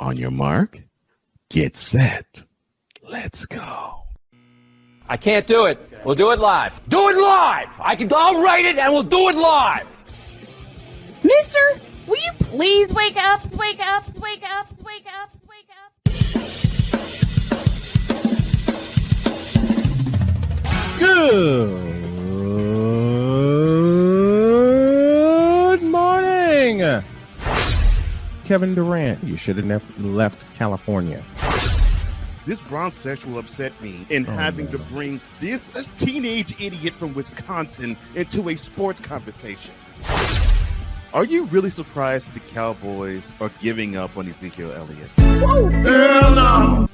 On your mark, get set. Let's go. I can't do it. We'll do it live. Do it live! I'll write it and we'll do it live! Mister, will you please wake up, wake up, wake up, wake up, wake up? Good morning. Kevin Durant, you should have left California. This Bronx will upset me in having to bring this teenage idiot from Wisconsin into a sports conversation. Are you really surprised the Cowboys are giving up on Ezekiel Elliott? Whoa. Hell no!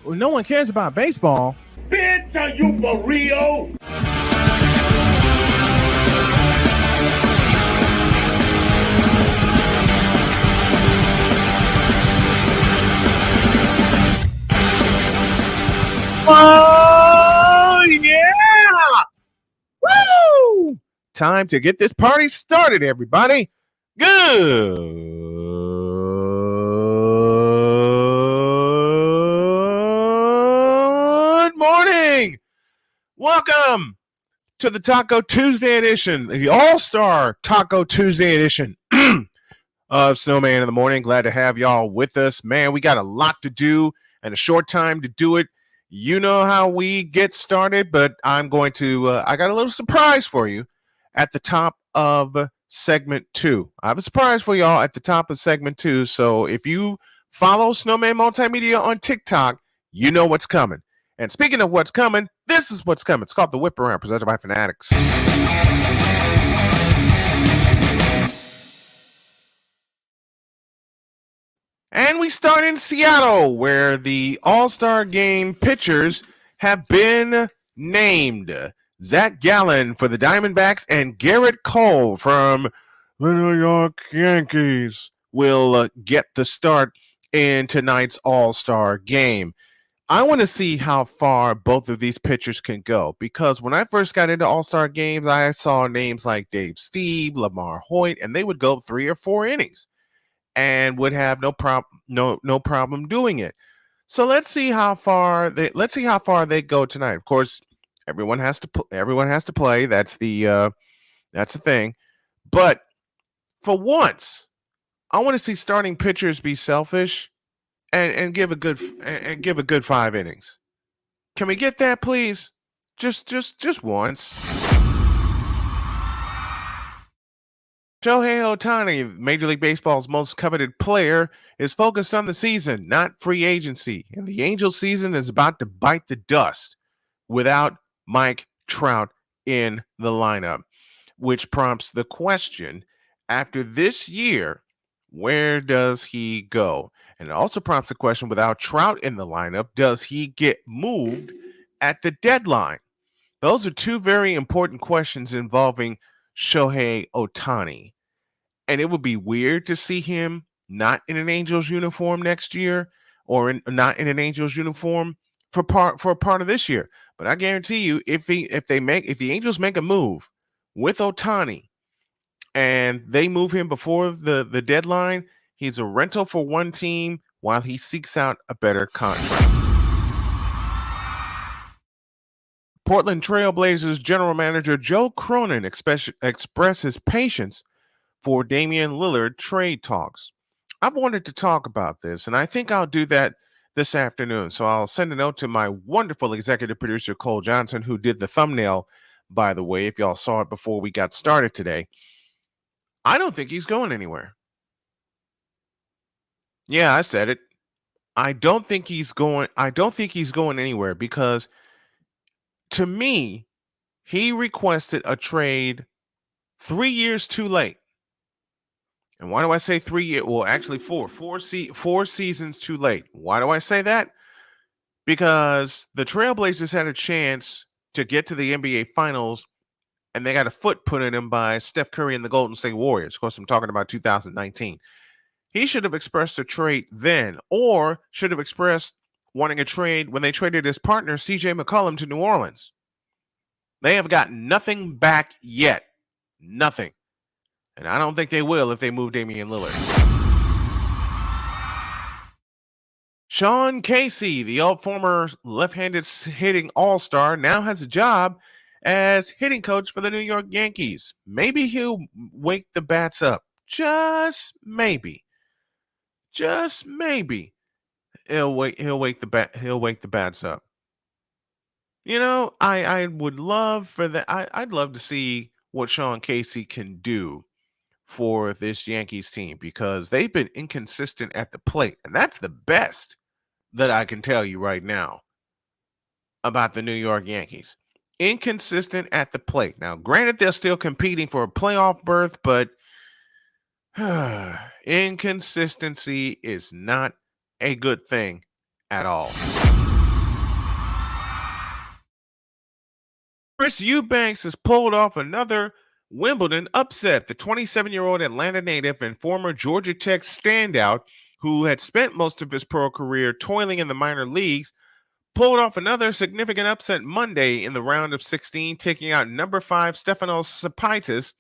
Well, no one cares about baseball. Bitch, are you for real? Oh, yeah! Woo! Time to get this party started, everybody. Good morning. Welcome to the Taco Tuesday edition, the All-Star Taco Tuesday edition of Snowman in the Morning. Glad to have y'all with us. Man, we got a lot to do and a short time to do it. You know how we get started, but I'm going to, I got a little surprise for you at the top of segment 2. I have a surprise for y'all at the top of segment 2. So if you follow Snowman Multimedia on TikTok, you know what's coming. And speaking of what's coming, this is what's coming. It's called the Whip Around, presented by Fanatics. And we start in Seattle, where the All-Star Game pitchers have been named. Zac Gallen for the Diamondbacks and Gerrit Cole from the New York Yankees will get the start in tonight's All-Star Game. I want to see how far both of these pitchers can go, because when I first got into All-Star games, I saw names like Dave Stieb, Lamar Hoyt, and they would go 3 or 4 innings and would have no problem doing it. So let's see how far they go tonight. Of course, everyone has to play. That's the thing. But for once, I want to see starting pitchers be selfish and give a good 5 innings. Can we get that, please? Just once. Shohei Ohtani, Major League Baseball's most coveted player, is focused on the season, not free agency. And the Angels season is about to bite the dust without Mike Trout in the lineup, which prompts the question, after this year, where does he go? And it also prompts the question, without Trout in the lineup, does he get moved at the deadline? Those are two very important questions involving Shohei Ohtani. And it would be weird to see him not in an Angels uniform next year, or not in an Angels uniform for a part of this year. But I guarantee you, if the Angels make a move with Ohtani and they move him before the deadline, he's a rental for one team while he seeks out a better contract. Portland Trail Blazers general manager Joe Cronin expressed his patience for Damian Lillard trade talks. I've wanted to talk about this, and I think I'll do that this afternoon. So I'll send a note to my wonderful executive producer, Cole Johnson, who did the thumbnail, by the way, if y'all saw it before we got started today. I don't think he's going anywhere. Yeah, I said it. I don't think he's going anywhere, because to me, he requested a trade 3 years too late. And why do I say 3 years? Well, actually four seasons too late. Why do I say that? Because the Trailblazers had a chance to get to the NBA Finals, and they got a foot put in them by Steph Curry and the Golden State Warriors. Of course, I'm talking about 2019. He should have expressed a trade then, or should have expressed wanting a trade when they traded his partner, CJ McCollum, to New Orleans. They have got nothing back yet. Nothing. And I don't think they will if they move Damian Lillard. Sean Casey, the former left-handed hitting all-star, now has a job as hitting coach for the New York Yankees. Maybe he'll wake the bats up. Just maybe. Just maybe. He'll wake the bats up. You know, I would love for that. I'd love to see what Sean Casey can do for this Yankees team, because they've been inconsistent at the plate. And that's the best that I can tell you right now about the New York Yankees. Inconsistent at the plate. Now, granted, they're still competing for a playoff berth, but inconsistency is not a good thing at all. Chris Eubanks has pulled off another Wimbledon upset. The 27-year-old Atlanta native and former Georgia Tech standout, who had spent most of his pro career toiling in the minor leagues, pulled off another significant upset Monday in the round of 16, taking out number 5 Stefanos Tsitsipas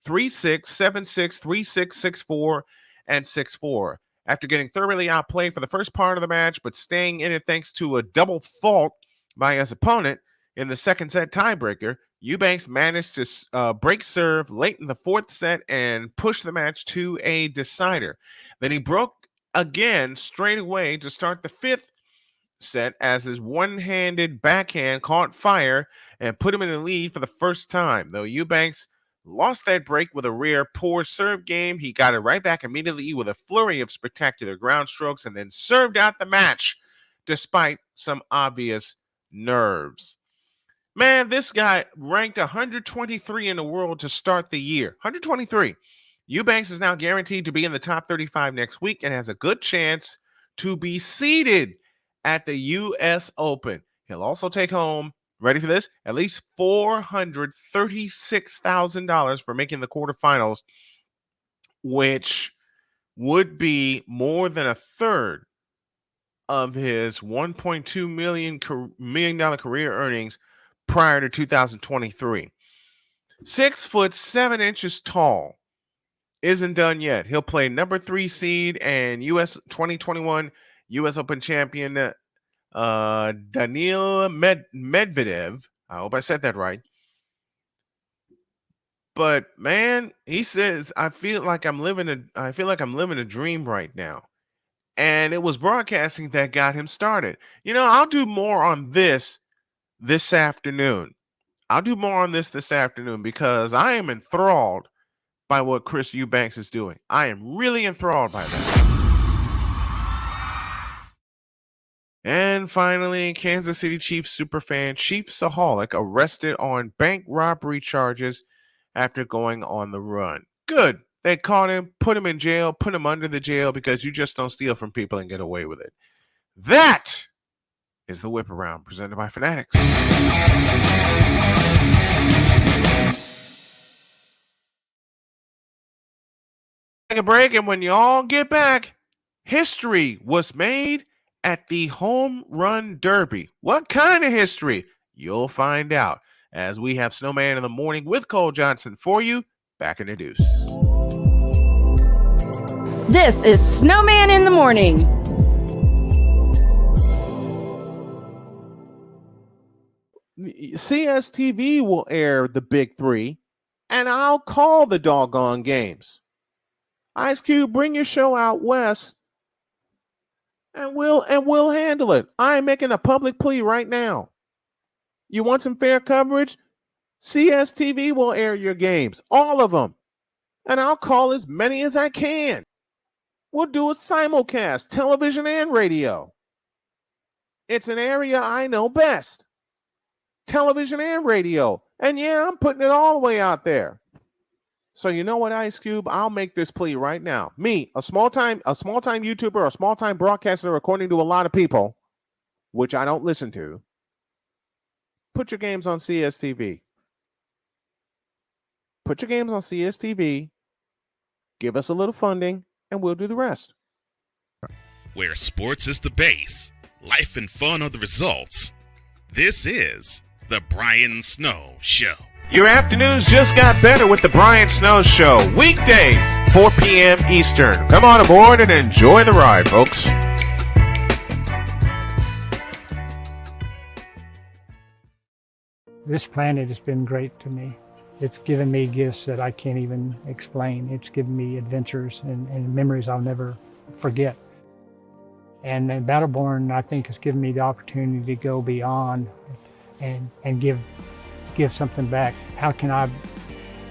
3-6, 7-6, 3-6, 6-4, and 6-4. After getting thoroughly outplayed for the first part of the match, but staying in it thanks to a double fault by his opponent in the second set tiebreaker, Eubanks managed to break serve late in the fourth set and push the match to a decider. Then he broke again straight away to start the fifth set as his one-handed backhand caught fire and put him in the lead for the first time. Though Eubanks lost that break with a rare poor serve game, he got it right back immediately with a flurry of spectacular ground strokes and then served out the match despite some obvious nerves. Man, this guy ranked 123 in the world to start the year. 123. Eubanks is now guaranteed to be in the top 35 next week and has a good chance to be seeded at the U.S. Open. He'll also take home, ready for this, at least $436,000 for making the quarterfinals, which would be more than a third of his $1.2 million career earnings prior to 2023. 6'7" tall. Isn't done yet. He'll play number 3 seed and U.S. 2021 U.S. Open champion Daniil Medvedev. I hope I said that right. But man, he says, I feel like I'm living a dream right now. And it was broadcasting that got him started. I'll do more on this afternoon. Because I am enthralled by what Chris Eubanks is doing. I am really enthralled by that. And finally, Kansas City Chiefs superfan ChiefsAholic arrested on bank robbery charges after going on the run. Good. They caught him, put him in jail, put him under the jail because you just don't steal from people and get away with it. That is the Whip Around presented by Fanatics. Take a break, and when you all get back, history was made at the Home Run Derby. What kind of history? You'll find out as we have Snowman in the Morning with Cole Johnson for you. Back in the deuce. This is Snowman in the Morning. CSTV will air the Big Three, and I'll call the doggone games. Ice Cube, bring your show out west, and we'll handle it. I'm making a public plea right now. You want some fair coverage? CSTV will air your games, all of them, and I'll call as many as I can. We'll do a simulcast, television and radio. It's an area I know best. Television and radio. And yeah, I'm putting it all the way out there. So you know what, Ice Cube? I'll make this plea right now. Me, a small-time YouTuber, a small-time broadcaster, according to a lot of people, which I don't listen to, put your games on CSTV. Put your games on CSTV. Give us a little funding, and we'll do the rest. Where sports is the base, life and fun are the results. This is the Brian Snow Show. Your afternoons just got better with the Brian Snow Show. Weekdays, 4 p.m. Eastern. Come on aboard and enjoy the ride, folks. This planet has been great to me. It's given me gifts that I can't even explain. It's given me adventures and memories I'll never forget. And Battleborn, I think, has given me the opportunity to go beyond and give something back. How can I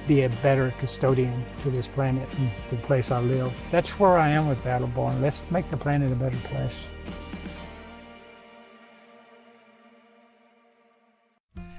be a better custodian to this planet and the place I live? That's where I am with Battleborn. Let's make the planet a better place.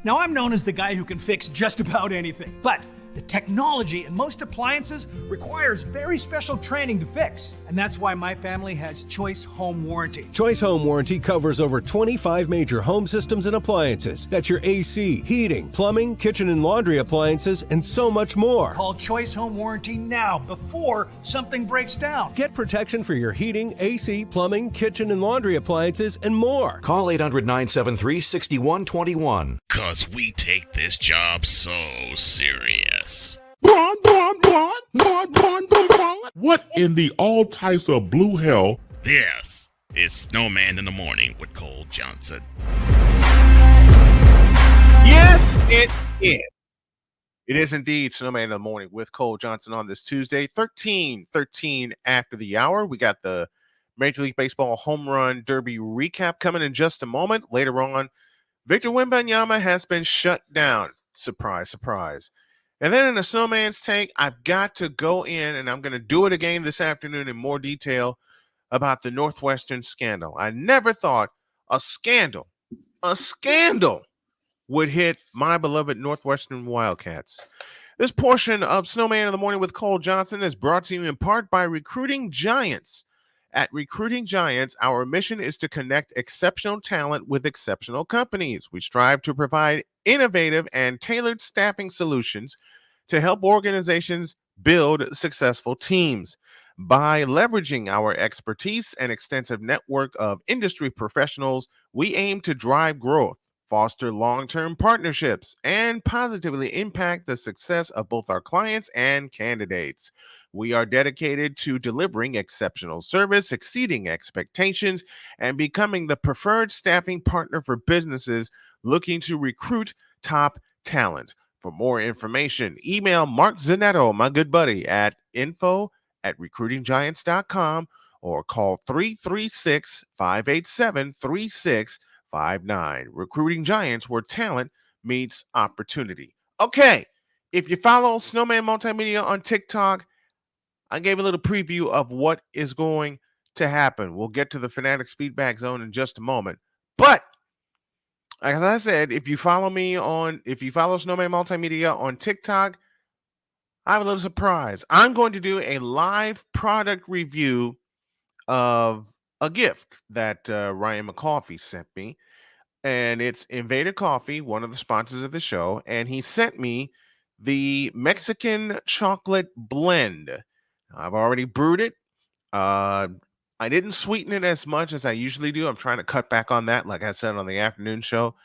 Now, I'm known as the guy who can fix just about anything, but the technology in most appliances requires very special training to fix. And that's why my family has Choice Home Warranty. Choice Home Warranty covers over 25 major home systems and appliances. That's your AC, heating, plumbing, kitchen and laundry appliances, and so much more. Call Choice Home Warranty now before something breaks down. Get protection for your heating, AC, plumbing, kitchen and laundry appliances, and more. Call 800-973-6121. 'Cause we take this job so serious. What in the all types of blue hell? This is Snowman in the Morning with Cole Johnson. Yes, it is. It is indeed Snowman in the Morning with Cole Johnson on this Tuesday, 13 after the hour. We got the Major League Baseball Home Run Derby recap coming in just a moment. Later on, Victor Wembanyama has been shut down. Surprise, surprise. And then in the Snowman's Tank, I've got to go in, and I'm going to do it again this afternoon in more detail about the Northwestern scandal. I never thought a scandal would hit my beloved Northwestern Wildcats. This portion of Snowman in the Morning with Cole Johnson is brought to you in part by Recruiting Giants. At Recruiting Giants, our mission is to connect exceptional talent with exceptional companies. We strive to provide innovative and tailored staffing solutions to help organizations build successful teams. By leveraging our expertise and extensive network of industry professionals, we aim to drive growth, foster long-term partnerships, and positively impact the success of both our clients and candidates. We are dedicated to delivering exceptional service, exceeding expectations, and becoming the preferred staffing partner for businesses looking to recruit top talent. For more information, email Mark Zanetto, my good buddy, at info@recruitinggiants.com or call 336-587-3659. Recruiting Giants, where talent meets opportunity. Okay, if you follow Snowman Multimedia on TikTok, I gave a little preview of what is going to happen. We'll get to the Fanatics feedback zone in just a moment. But as I said, if you follow Snowman Multimedia on TikTok, I have a little surprise. I'm going to do a live product review of a gift that Ryan McCoffey sent me. And it's Invader Coffee, one of the sponsors of the show. And he sent me the Mexican chocolate blend. I've already brewed it. I didn't sweeten it as much as I usually do. I'm trying to cut back on that, like I said on the afternoon show.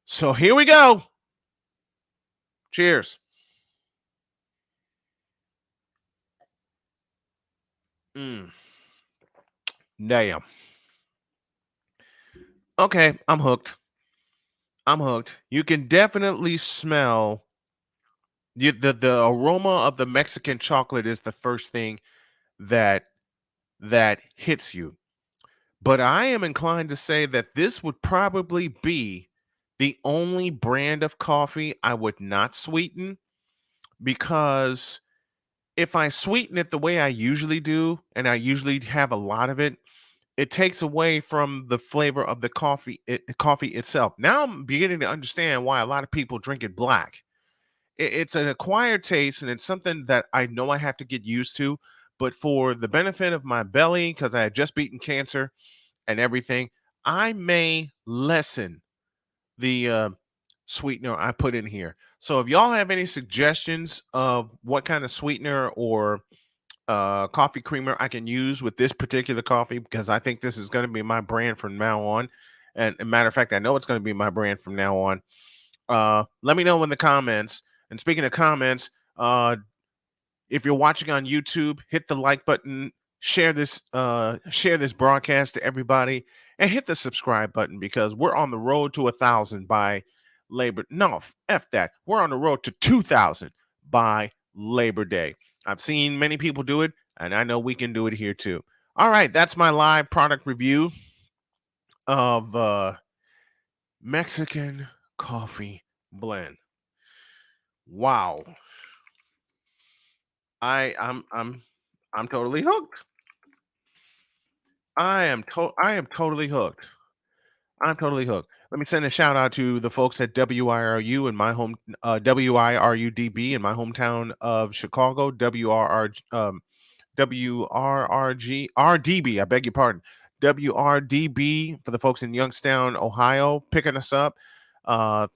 So here we go. Cheers. Damn. Okay, I'm hooked. You can definitely smell the aroma of the Mexican chocolate is the first thing that hits you. But I am inclined to say that this would probably be the only brand of coffee I would not sweeten, because if I sweeten it the way I usually do, and I usually have a lot of it, it takes away from the flavor of the coffee itself. Now I'm beginning to understand why a lot of people drink it black. It's an acquired taste, and it's something that I know I have to get used to. But for the benefit of my belly, because I had just beaten cancer and everything, I may lessen the sweetener I put in here. So if y'all have any suggestions of what kind of sweetener or coffee creamer I can use with this particular coffee, because I think this is going to be my brand from now on. And a matter of fact, I know it's going to be my brand from now on. Let me know in the comments. And speaking of comments, if you're watching on YouTube, hit the like button, share this broadcast to everybody, and hit the subscribe button, because we're on the road to 1,000 by Labor. No, F that. We're on the road to 2,000 by Labor Day. I've seen many people do it, and I know we can do it here too. All right, that's my live product review of Mexican coffee blend. Wow. I'm totally hooked. I am totally hooked. I'm totally hooked. Let me send a shout out to the folks at WIRU in my home, WIRUDB in my hometown of Chicago, WRRG, RDB, I beg your pardon, WRDB for the folks in Youngstown, Ohio, picking us up.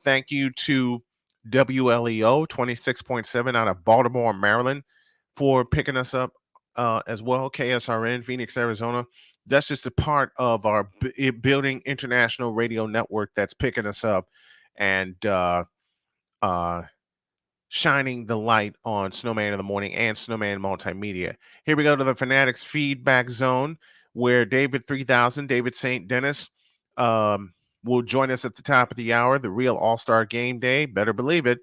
Thank you to WLEO 26.7 out of Baltimore, Maryland, for picking us up as well. KSRN, Phoenix, Arizona. That's just a part of our building international radio network that's picking us up and shining the light on Snowman in the Morning and Snowman Multimedia. Here we go to the Fanatics feedback zone, where David St. Dennis will join us at the top of the hour, the real All-Star Game Day. Better believe it.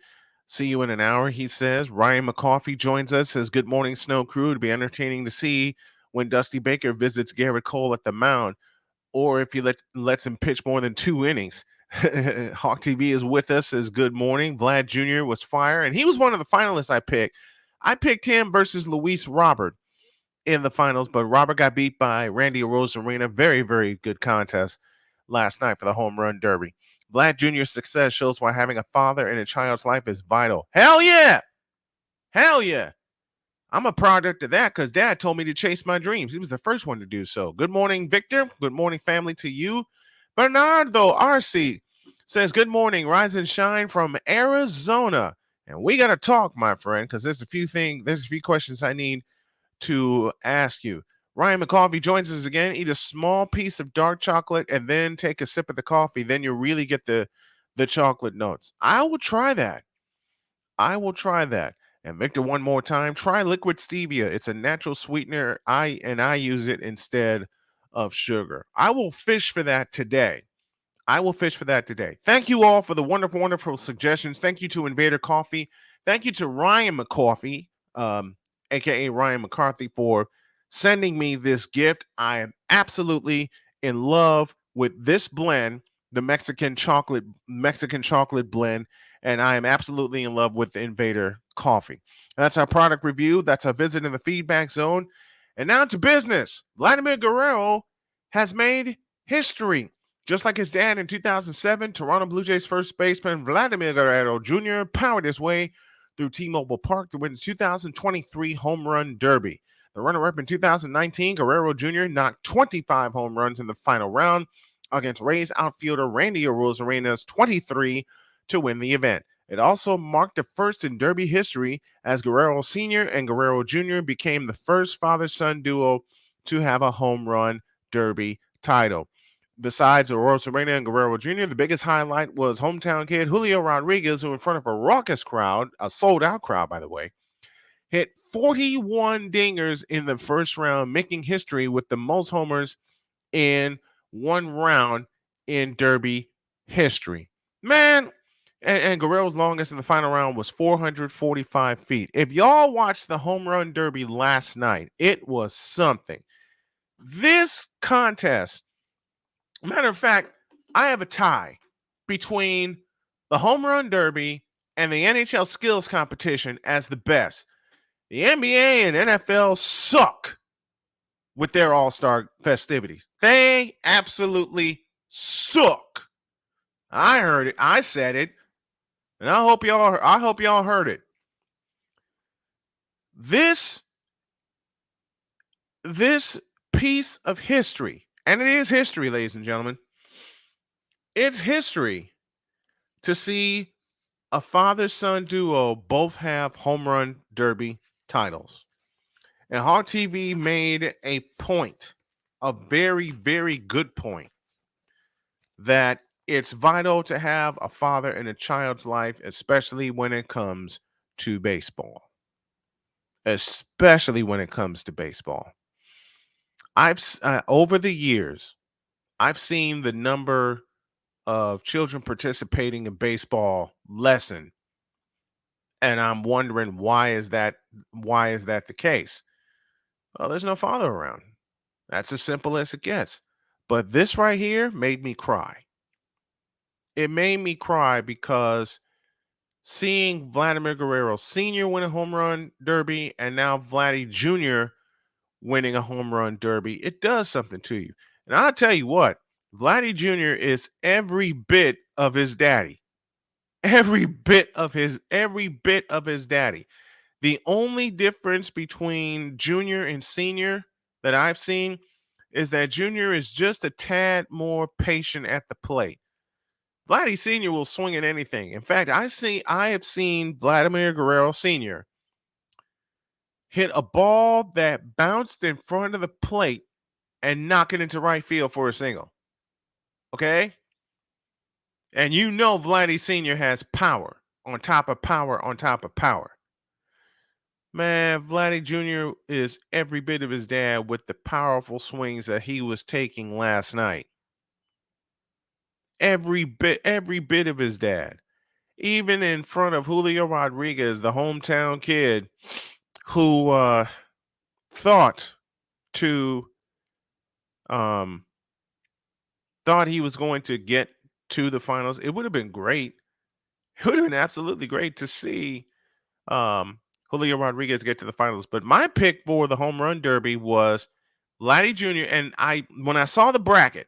See you in an hour, he says. Ryan McCoffey joins us, says, good morning, Snow Crew. It'll be entertaining to see when Dusty Baker visits Gerrit Cole at the mound, or if he lets him pitch more than 2 innings. Hawk TV is with us, says, good morning. Vlad Jr. was fire, and he was one of the finalists I picked. I picked him versus Luis Robert in the finals, but Robert got beat by Randy Arozarena. Very, very good contest last night for the Home Run Derby. Vlad Jr.'s success shows why having a father in a child's life is vital. Hell yeah! Hell yeah! I'm a product of that, because Dad told me to chase my dreams. He was the first one to do so. Good morning, Victor. Good morning, family, to you. Bernardo RC says, good morning, rise and shine from Arizona. And we got to talk, my friend, because there's a few questions I need to ask you. Ryan McCoffey joins us again. Eat a small piece of dark chocolate and then take a sip of the coffee. Then you'll really get the chocolate notes. I will try that. And Victor, one more time, try liquid stevia. It's a natural sweetener. I use it instead of sugar. I will fish for that today. I will fish for that today. Thank you all for the wonderful, wonderful suggestions. Thank you to Invader Coffee. Thank you to Ryan McCoffey, aka Ryan McCarthy, for sending me this gift. I am absolutely in love with this blend, the Mexican chocolate blend, and I am absolutely in love with the Invader Coffee. That's our product review. That's our visit in the feedback zone. And now to business. Vladimir Guerrero has made history. Just like his dad in 2007, Toronto Blue Jays first baseman Vladimir Guerrero Jr. powered his way through T-Mobile Park to win the 2023 Home Run Derby. The runner-up in 2019, Guerrero Jr. knocked 25 home runs in the final round against Rays outfielder Randy Arozarena's 23 to win the event. It also marked the first in Derby history as Guerrero Sr. and Guerrero Jr. became the first father-son duo to have a home run derby title. Besides Arozarena and Guerrero Jr., the biggest highlight was hometown kid Julio Rodriguez, who in front of a raucous crowd, a sold-out crowd, by the way, hit 41 dingers in the first round, making history with the most homers in one round in Derby history. Man, and Guerrero's longest in the final round was 445 feet. If y'all watched the Home Run Derby last night, it was something. This contest, matter of fact, I have a tie between the Home Run Derby and the NHL skills competition as the best. The NBA and NFL suck with their All-Star festivities. They absolutely suck. I heard it. I said it. And I hope y'all heard it. This piece of history, and it is history, ladies and gentlemen. It's history to see a father-son duo both have home run derby titles. And Hawk TV made a point, a very, very good point, that it's vital to have a father in a child's life, especially when it comes to baseball. Especially when it comes to baseball. Over the years, I've seen the number of children participating in baseball lessen, and I'm wondering why is that the case? Well, there's no father around. That's as simple as it gets. But this right here made me cry. It made me cry because seeing Vladimir Guerrero Sr. win a home run derby and now Vladdy Jr. winning a home run derby, it does something to you. And I'll tell you what, Vladdy Jr. is every bit of his daddy. Every bit of his daddy. The only difference between Junior and Senior that I've seen is that Junior is just a tad more patient at the plate. Vladdy Sr. will swing at anything. In fact, I have seen Vladimir Guerrero Sr. hit a ball that bounced in front of the plate and knock it into right field for a single. Okay? And you know Vladdy Sr. has power on top of power on top of power. Man, Vladdy Jr. is every bit of his dad with the powerful swings that he was taking last night. Every bit of his dad. Even in front of Julio Rodriguez, the hometown kid who thought he was going to get to the finals. It would have been great. It would have been absolutely great to see Julio Rodriguez get to the finals. But my pick for the home run derby was Vladdy Jr. And when I saw the bracket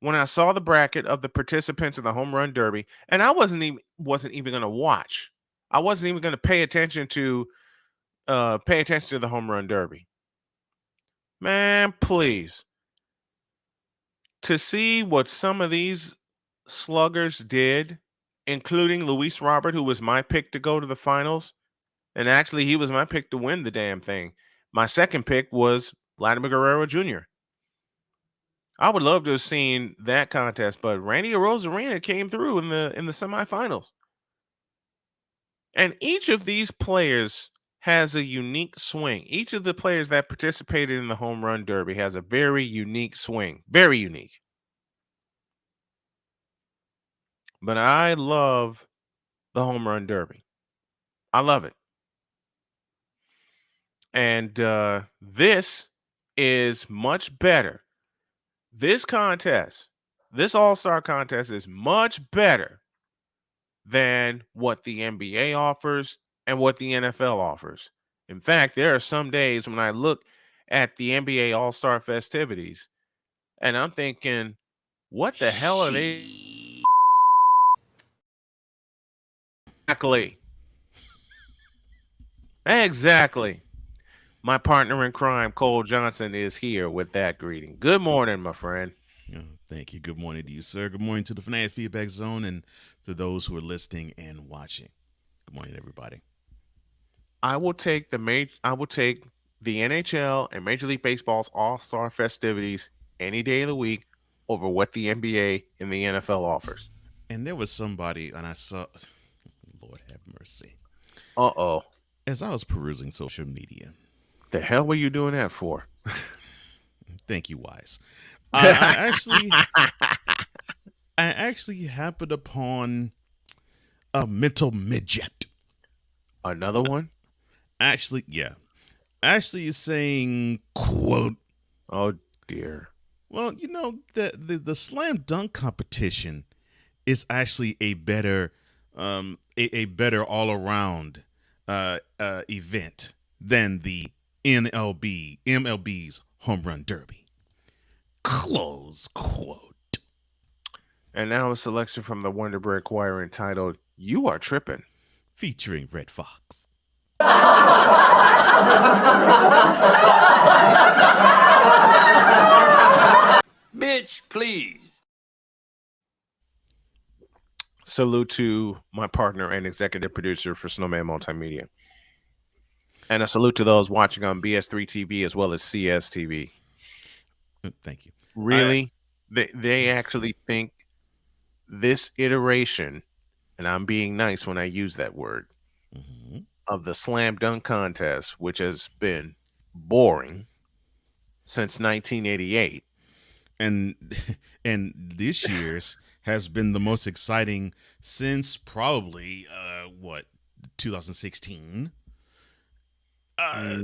of the participants in the home run derby, and I wasn't even going to watch. I wasn't even going to pay attention to the home run derby. Man, please. To see what some of these sluggers did, including Luis Robert, who was my pick to go to the finals, and actually he was my pick to win the damn thing. My second pick was Vladimir Guerrero Jr. I would love to have seen that contest, but Randy Arozarena came through in the semifinals. And each of these players has a unique swing. Each of the players that participated in the home run derby has a very unique swing. Very unique. but I love the Home Run Derby. I love it. And this is much better. This contest, this All-Star contest is much better than what the NBA offers and what the NFL offers. In fact, there are some days when I look at the NBA All-Star festivities and I'm thinking, what the hell are they? Exactly. My partner in crime, Cole Johnson, is here with that greeting. Good morning, my friend. Thank you. Good morning to you, sir. Good morning to the Fanatic Feedback Zone and to those who are listening and watching. Good morning, everybody. I will take the NHL and Major League Baseball's All-Star festivities any day of the week over what the NBA and the NFL offers. And there was somebody, and I saw, Lord have mercy. Uh-oh. As I was perusing social media. The hell were you doing that for? Thank you, Wise. I actually happened upon a mental midget. Another one? Actually, yeah. Actually, is saying, quote, "Oh dear." Well, you know, the slam dunk competition is actually a better a better all around event than the MLB's Home Run Derby. Close quote. And now a selection from the Wonder Bread Choir entitled "You Are Trippin'," featuring Red Fox. Bitch, please. Salute to my partner and executive producer for Snowman Multimedia. And a salute to those watching on BS3 TV as well as CS TV. Thank you. Really, they actually think this iteration, and I'm being nice when I use that word, of the slam dunk contest, which has been boring since 1988. And this year's has been the most exciting since probably 2016. I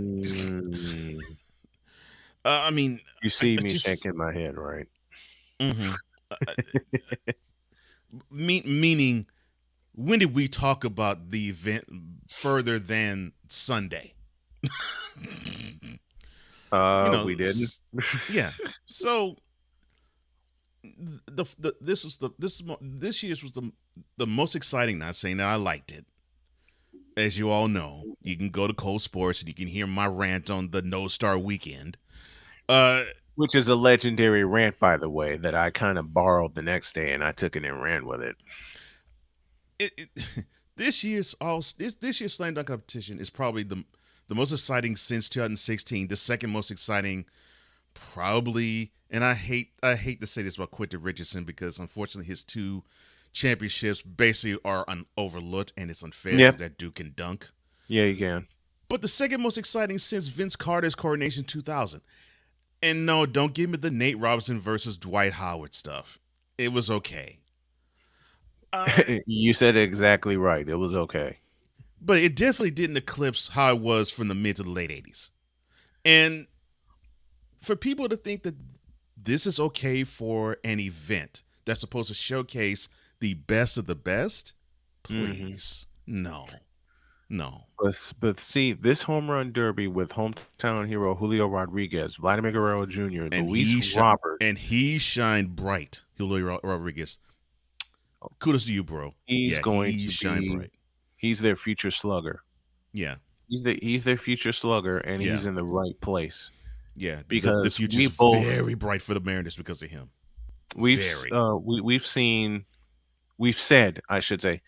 mean, you see me shaking my head, right? Meaning, when did we talk about the event further than Sunday? We didn't. Yeah. So this year's was the most exciting. Not saying that I liked it. As you all know, you can go to Cole Sports and you can hear my rant on the No Star Weekend. Which is a legendary rant, by the way, that I kind of borrowed the next day and I took it and ran with it. This year's slam dunk competition is probably the most exciting since 2016. The second most exciting, probably, and I hate to say this about Quentin Richardson because unfortunately his 2 championships basically are overlooked, and it's unfair that Duke can dunk. Yeah, you can. But the second most exciting since Vince Carter's coronation 2000. And no, don't give me the Nate Robinson versus Dwight Howard stuff. It was okay. You said it exactly right. It was okay. But it definitely didn't eclipse how it was from the mid to the late 80s. And for people to think that this is okay for an event that's supposed to showcase the best of the best, please, no. But see, this Home Run Derby with hometown hero Julio Rodriguez, Vladimir Guerrero Jr., and Luis Robert. And he shined bright, Julio Rodriguez. Kudos to you, bro. He's their future slugger. Yeah. He's their future slugger, and he's in the right place. Yeah, because the future is very bright for the Mariners because of him. We've said, I should say,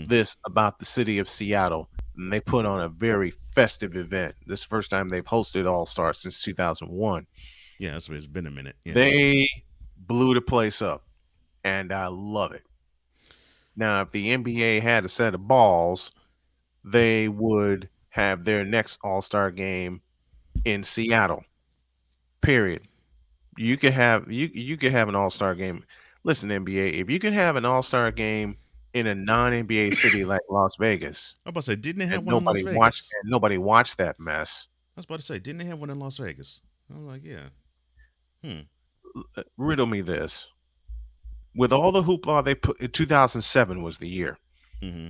this about the city of Seattle, and they put on a very festive event. This is the first time they've hosted All-Star since 2001. Yeah, that's what it's been a minute. Yeah. They blew the place up, and I love it. Now, if the NBA had a set of balls, they would have their next All-Star game in Seattle. Period. You could have an All-Star game. Listen, NBA, if you can have an All-Star game in a non-NBA city like Las Vegas, I'm about to say, didn't they have and one in Las Vegas? nobody watched that mess. I was about to say, didn't they have one in Las Vegas? I'm like, yeah. Riddle me this. With all the hoopla they put, 2007 was the year. Mm-hmm.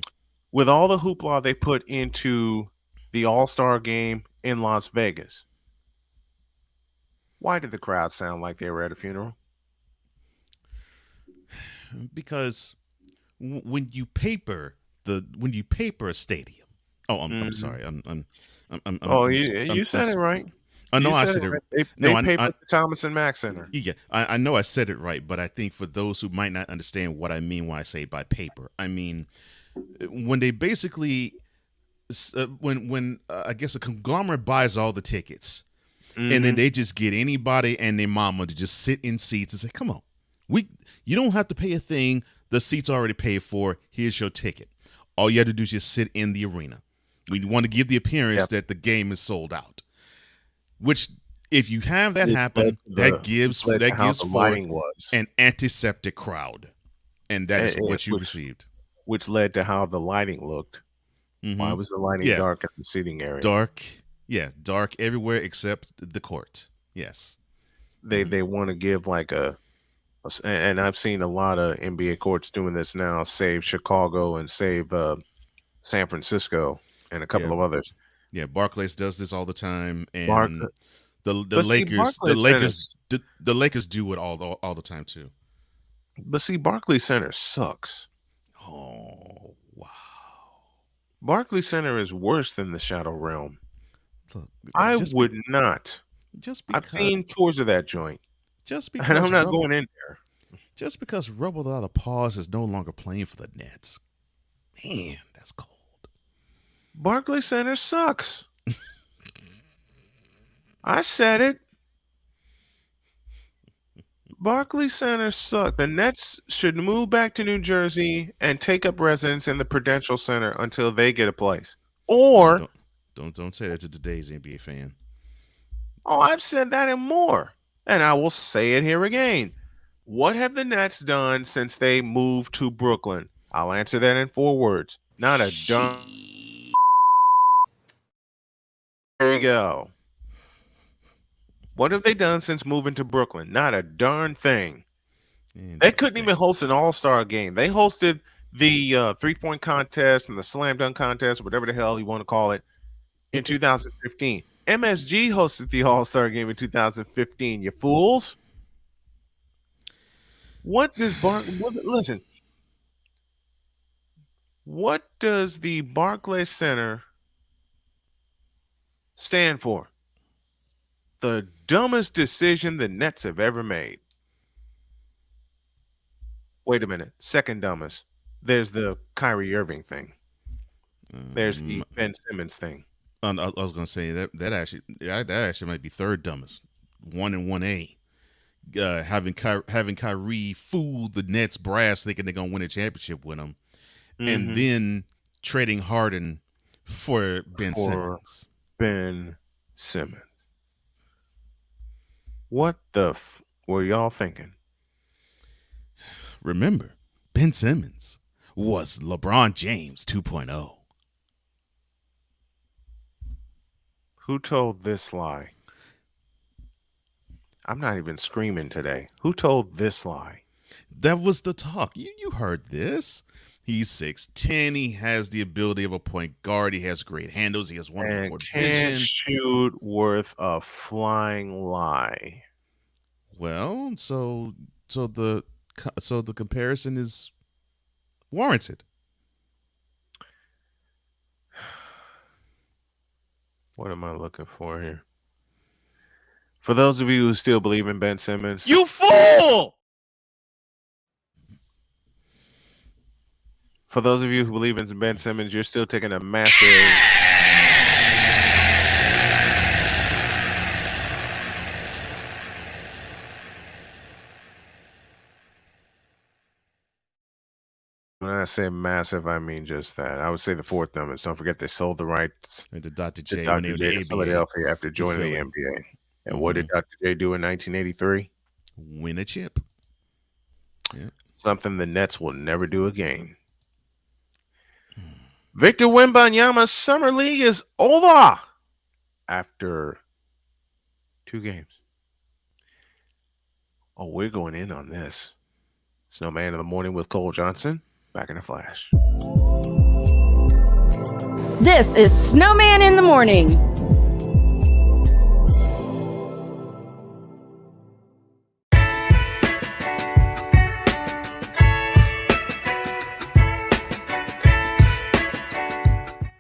With all the hoopla they put into the All-Star game in Las Vegas, why did the crowd sound like they were at a funeral? Because when you paper a stadium. Oh, I'm sorry. You said it right. I know I said it right. They papered the Thomas and Mack Center. Yeah, I know I said it right, but I think for those who might not understand what I mean when I say by paper, I mean when they basically when I guess a conglomerate buys all the tickets, and then they just get anybody and their mama to just sit in seats and say, "Come on, you don't have to pay a thing. The seat's already paid for. Here's your ticket. All you have to do is just sit in the arena. We want to give the appearance that the game is sold out." Which, if you have that happen, that gives forth an antiseptic crowd, and that is what you received. Which led to how the lighting looked. Mm-hmm. Why was the lighting dark in the seating area? Dark everywhere except the court. Yes, they want to give like and I've seen a lot of NBA courts doing this now. Save Chicago and save San Francisco and a couple of others. Yeah, Barclays does this all the time, and the Lakers do it all the time too. But see, Barclays Center sucks. Oh wow, Barclays Center is worse than the Shadow Realm. Look, I would not. Just because, I've seen tours of that joint. Just because, and I'm not going in there. Just because Rebel Without a Pause is no longer playing for the Nets, man, that's cold. Barclays Center sucks. I said it. Barclays Center sucks. The Nets should move back to New Jersey and take up residence in the Prudential Center until they get a place. Or don't say that to today's NBA fan. Oh, I've said that and more. And I will say it here again. What have the Nets done since they moved to Brooklyn? I'll answer that in 4 words. Not a darn. There you go. What have they done since moving to Brooklyn? Not a darn thing. They couldn't even host an All-Star game. They hosted the three-point contest and the slam dunk contest, whatever the hell you want to call it, in 2015. MSG hosted the All-Star game in 2015, you fools. Listen. What does the Barclays Center stand for? The dumbest decision the Nets have ever made. Wait a minute. Second dumbest. There's the Kyrie Irving thing. There's the Ben Simmons thing. I was going to say that actually might be third dumbest. 1 and 1A. Having Kyrie fool the Nets brass thinking they're going to win a championship with him, and then trading Harden for Ben Simmons. Ben Simmons. What the were y'all thinking? Remember, Ben Simmons was LeBron James 2.0. Who told this lie? I'm not even screaming today. Who told this lie? That was the talk. You heard this. He's 6'10". He has the ability of a point guard. He has great handles. He has wonderful vision. Can't shoot worth a flying lie. Well, so the comparison is warranted. What am I looking for here? For those of you who still believe in Ben Simmons, you fool! For those of you who believe in Ben Simmons, you're still taking a massive. When I say massive, I mean just that. I would say the fourth dumbest. Don't forget they sold the rights to Dr. J to Philadelphia after joining the NBA. And what did Dr. J do in 1983? Win a chip. Something the Nets will never do again. Victor Wembanyama's summer league is over after 2 games. Oh, we're going in on this. Snowman in the Morning with Cole Johnson. Back in a flash. This is Snowman in the Morning.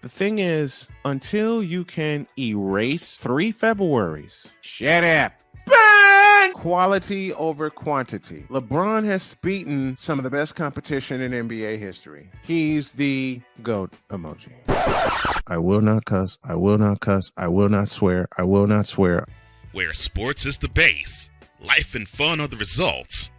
The thing is, until you can erase 3 Februaries, shut up. Bang! Quality over quantity. LeBron has beaten some of the best competition in NBA history. He's the GOAT emoji. I will not cuss. I will not cuss. I will not swear. I will not swear. Where sports is the base, life and fun are the results.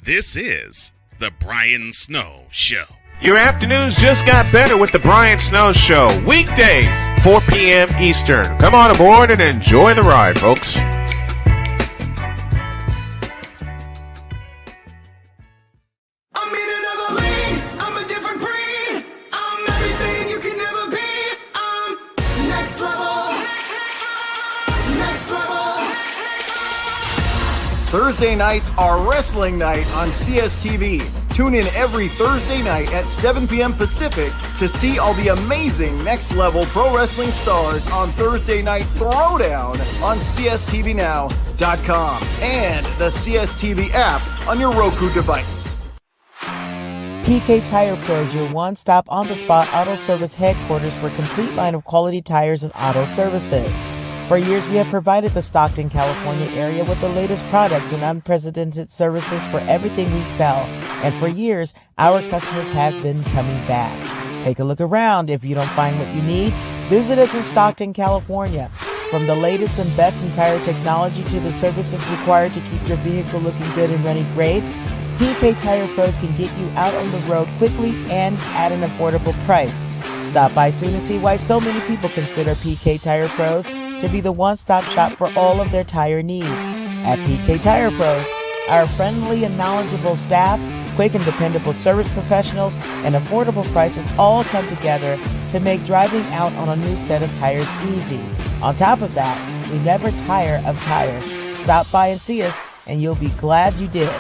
This is the Brian Snow Show. Your afternoons just got better with the Brian Snow Show. Weekdays, 4 p.m. Eastern. Come on aboard and enjoy the ride, folks. Thursday nights are wrestling night on CSTV. Tune in every Thursday night at 7 p.m. Pacific to see all the amazing Next Level Pro Wrestling stars on Thursday Night Throwdown on CSTVNow.com and the CSTV app on your Roku device. PK Tire Pros, your one-stop on-the-spot auto service headquarters for a complete line of quality tires and auto services. For years, we have provided the Stockton, California area with the latest products and unprecedented services for everything we sell. And for years, our customers have been coming back. Take a look around. If you don't find what you need, visit us in Stockton, California. From the latest and best in tire technology to the services required to keep your vehicle looking good and running great, PK Tire Pros can get you out on the road quickly and at an affordable price. Stop by soon to see why so many people consider PK Tire Pros to be the one-stop shop for all of their tire needs. At PK Tire Pros, our friendly and knowledgeable staff, quick and dependable service professionals, and affordable prices all come together to make driving out on a new set of tires easy. On top of that, we never tire of tires. Stop by and see us, and you'll be glad you did.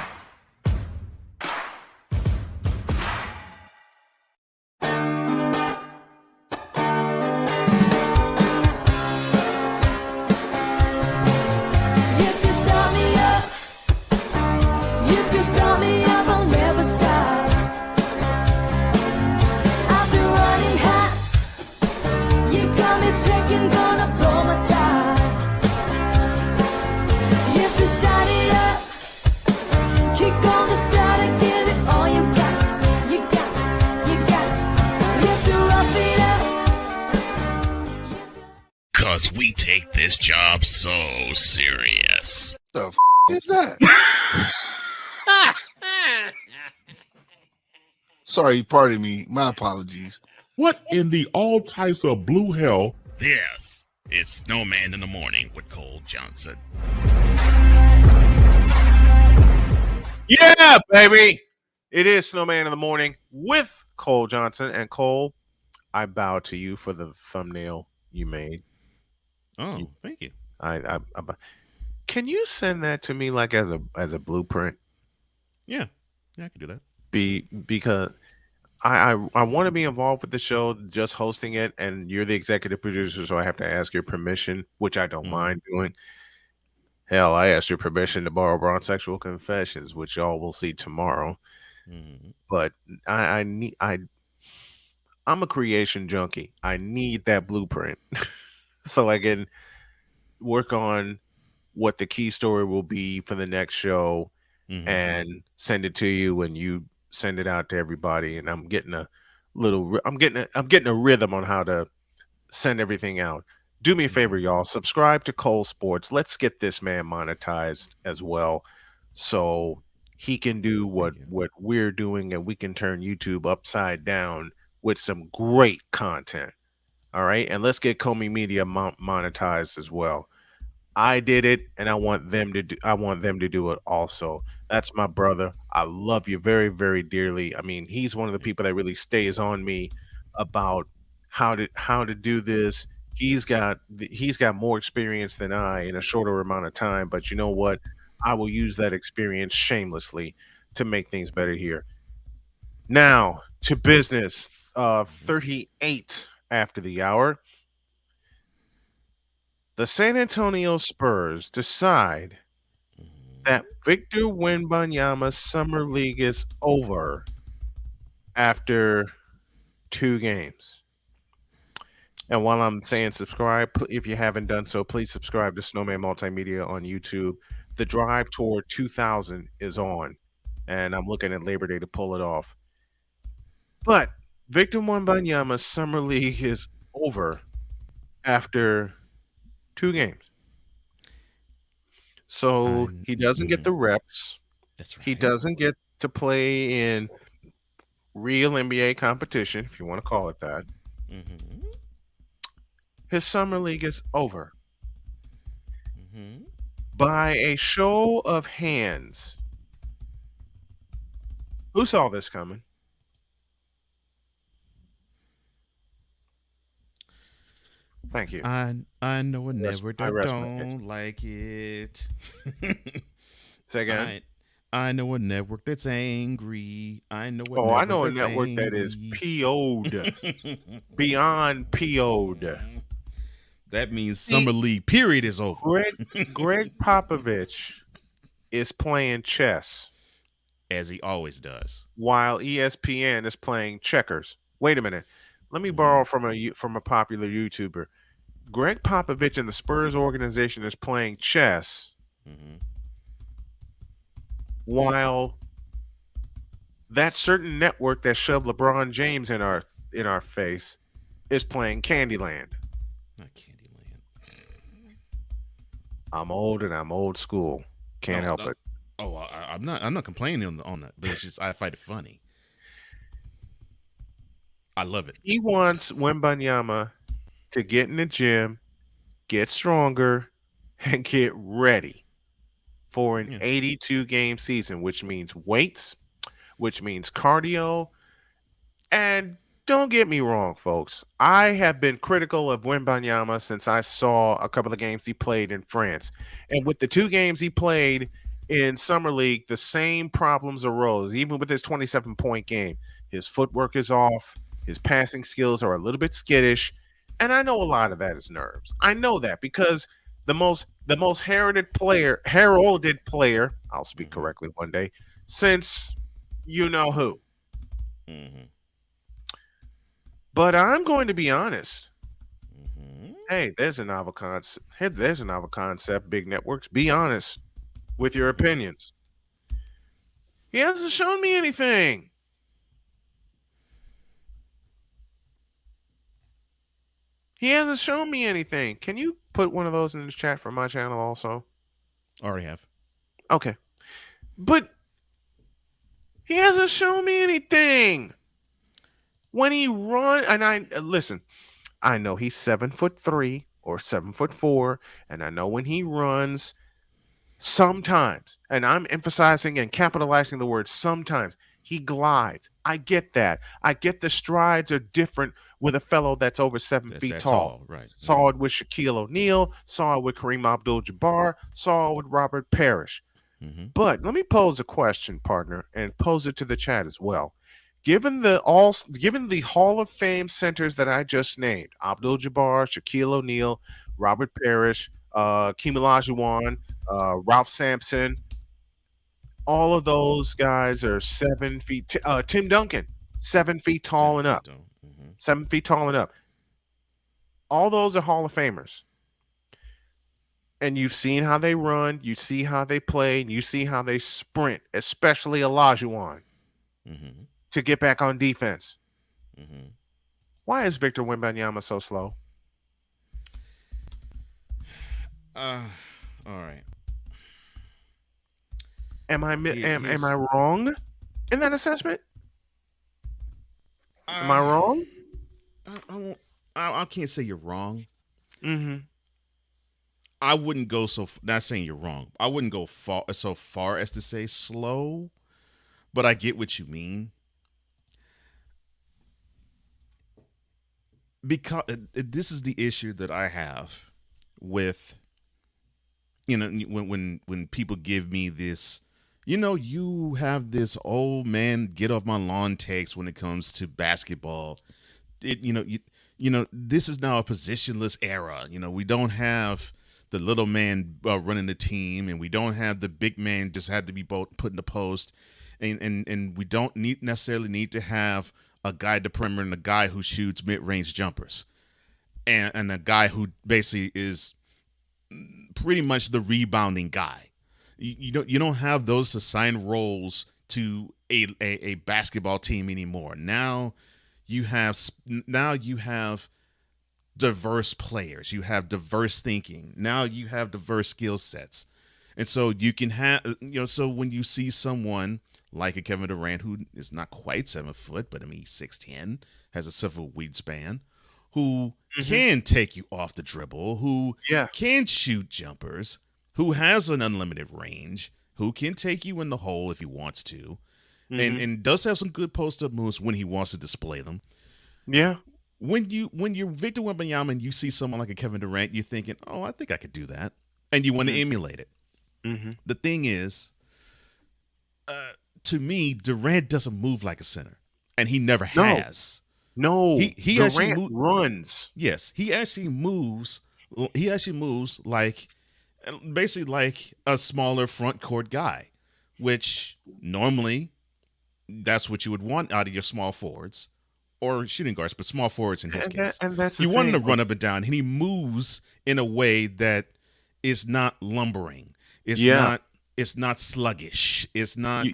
We take this job so serious. The f*** is that? Sorry, pardon me. My apologies. What in the all types of blue hell? This is Snowman in the Morning with Cole Johnson. Yeah, baby. It is Snowman in the Morning with Cole Johnson. And Cole, I bow to you for the thumbnail you made. Oh, thank you. I can you send that to me like as a blueprint? Yeah, I can do that. Because I want to be involved with the show, just hosting it, and you're the executive producer, so I have to ask your permission, which I don't mind doing. Hell, I asked your permission to borrow Broad Sexual Confessions, which y'all will see tomorrow. But I'm a creation junkie. I need that blueprint. So I can work on what the key story will be for the next show and send it to you, and you send it out to everybody. And I'm getting a rhythm on how to send everything out. Do me a favor, y'all. Subscribe to Cole Sports. Let's get this man monetized as well, so he can do what we're doing, and we can turn YouTube upside down with some great content. All right, and let's get Comey Media monetized as well. I did it, and I want them to do it also. That's my brother. I love you very, very dearly. I mean, he's one of the people that really stays on me about how to do this. He's got more experience than I in a shorter amount of time, but you know what? I will use that experience shamelessly to make things better here. Now to business. 38 after the hour. The San Antonio Spurs decide that Victor Wembanyama's summer league is over after 2 games. And while I'm saying subscribe, if you haven't done so, please subscribe to Snowman Multimedia on YouTube. The drive toward 2000 is on, and I'm looking at Labor Day to pull it off. But Victor Wembanyama's summer league is over after 2 games. So he doesn't get the reps. That's right. He doesn't get to play in real NBA competition, if you want to call it that. Mm-hmm. His summer league is over. Mm-hmm. By a show of hands, who saw this coming? Thank you. I know a network I that rest my case. don't like it. Say again. I know a network that's angry. I know a Oh, network I know a that's network that is PO'd. Beyond PO'd. That means summer league period is over. Greg Popovich is playing chess, as he always does, while ESPN is playing checkers. Wait a minute. Let me borrow from a popular YouTuber. Greg Popovich and the Spurs organization is playing chess, while that certain network that shoved LeBron James in our face is playing Candyland. Not Candyland. I'm old and I'm old school. Can't help it. Oh, I'm not complaining on that, but it's just I find it funny. I love it. He wants Wembanyama to get in the gym, get stronger, and get ready for an 82-game season, which means weights, which means cardio. And don't get me wrong, folks. I have been critical of Wembanyama since I saw a couple of games he played in France. And with the 2 games he played in Summer League, the same problems arose, even with his 27-point game. His footwork is off. His passing skills are a little bit skittish. And I know a lot of that is nerves. I know that because the most heralded player, I'll speak correctly one day, since you know who. Mm-hmm. But I'm going to be honest. Hey, there's a novel concept. Big networks. Be honest with your opinions. He hasn't shown me anything. He hasn't shown me anything. Can you put one of those in the chat for my channel also? Already have. Okay. But he hasn't shown me anything. When he run, and listen, I know he's 7'3" or 7'4", and I know when he runs, sometimes, and I'm emphasizing and capitalizing the word sometimes, he glides. I get that. I get the strides are different with a fellow that's over 7 feet tall. Right. Saw it with Shaquille O'Neal, saw it with Kareem Abdul-Jabbar, saw it with Robert Parrish. But let me pose a question, partner, and pose it to the chat as well. Given the Hall of Fame centers that I just named, Abdul-Jabbar, Shaquille O'Neal, Robert Parrish, Hakeem Olajuwon, Ralph Sampson, all of those guys are 7 feet. Tim Duncan, 7 feet tall and up. 7 feet tall and up. All those are Hall of Famers. And you've seen how they run, you see how they play, and you see how they sprint, especially Olajuwon, to get back on defense. Why is Victor Wembanyama so slow? All right. Am I wrong in that assessment? Am I wrong? I can't say you're wrong. I wouldn't go not saying you're wrong. I wouldn't go so far as to say slow, but I get what you mean. Because this is the issue that I have with, when people give me this, you have this old man get off my lawn takes when it comes to basketball. This is now a positionless era. We don't have the little man running the team, and we don't have the big man just had to be put in the post, and we don't necessarily need to have a guy at the perimeter and a guy who shoots mid-range jumpers, and a guy who basically is pretty much the rebounding guy. You don't have those assigned roles to a basketball team anymore. Now you have diverse players. You have diverse thinking. Now you have diverse skill sets, and so you can have So when you see someone like a Kevin Durant, who is not quite 7 foot, but he's 6'10", has a 7 foot wingspan, who can take you off the dribble, who can shoot jumpers, who has an unlimited range, who can take you in the hole if he wants to, and does have some good post-up moves when he wants to display them. Yeah. When you're Victor Wembanyama and you see someone like a Kevin Durant, you're thinking, oh, I think I could do that, and you want to emulate it. The thing is, to me, Durant doesn't move like a center, and he never has. No, he Durant actually runs. Yes, he actually moves. He actually moves basically like a smaller front court guy, which normally that's what you would want out of your small forwards or shooting guards, but small forwards in his case. And that's you want him to run up and down, and he moves in a way that is not lumbering. It's not sluggish. It's not.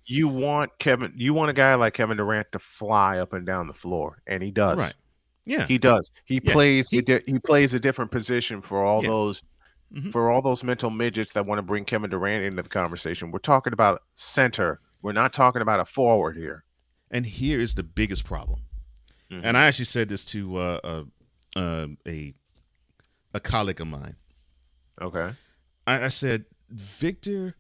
You want a guy like Kevin Durant to fly up and down the floor, and he does. Right. Yeah, he does. He plays a different position for all those mental midgets that want to bring Kevin Durant into the conversation. We're talking about center. We're not talking about a forward here. And here is the biggest problem. And I actually said this to a colleague of mine. Okay. I said, Victor,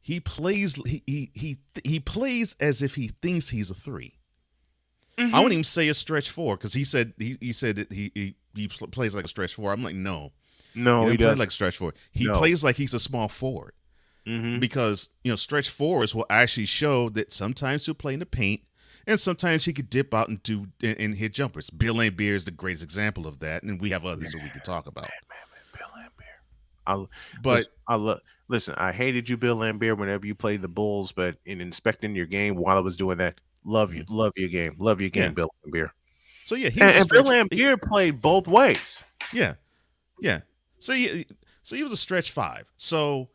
he plays he plays as if he thinks he's a 3. I wouldn't even say a stretch 4, because he said that he plays like a stretch 4. I'm like, no, he doesn't doesn't. play like a stretch 4. He plays like he's a small forward, because stretch 4s will actually show that sometimes he'll play in the paint, and sometimes he could dip out and hit jumpers. Bill Laimbeer is the greatest example of that, and we have others that we could talk about. Listen, I hated you, Bill Laimbeer, whenever you played the Bulls, but in inspecting your game while I was doing that, love your game, Bill Laimbeer. So yeah, and Bill Laimbeer played both ways. Yeah. So he was a stretch 5. So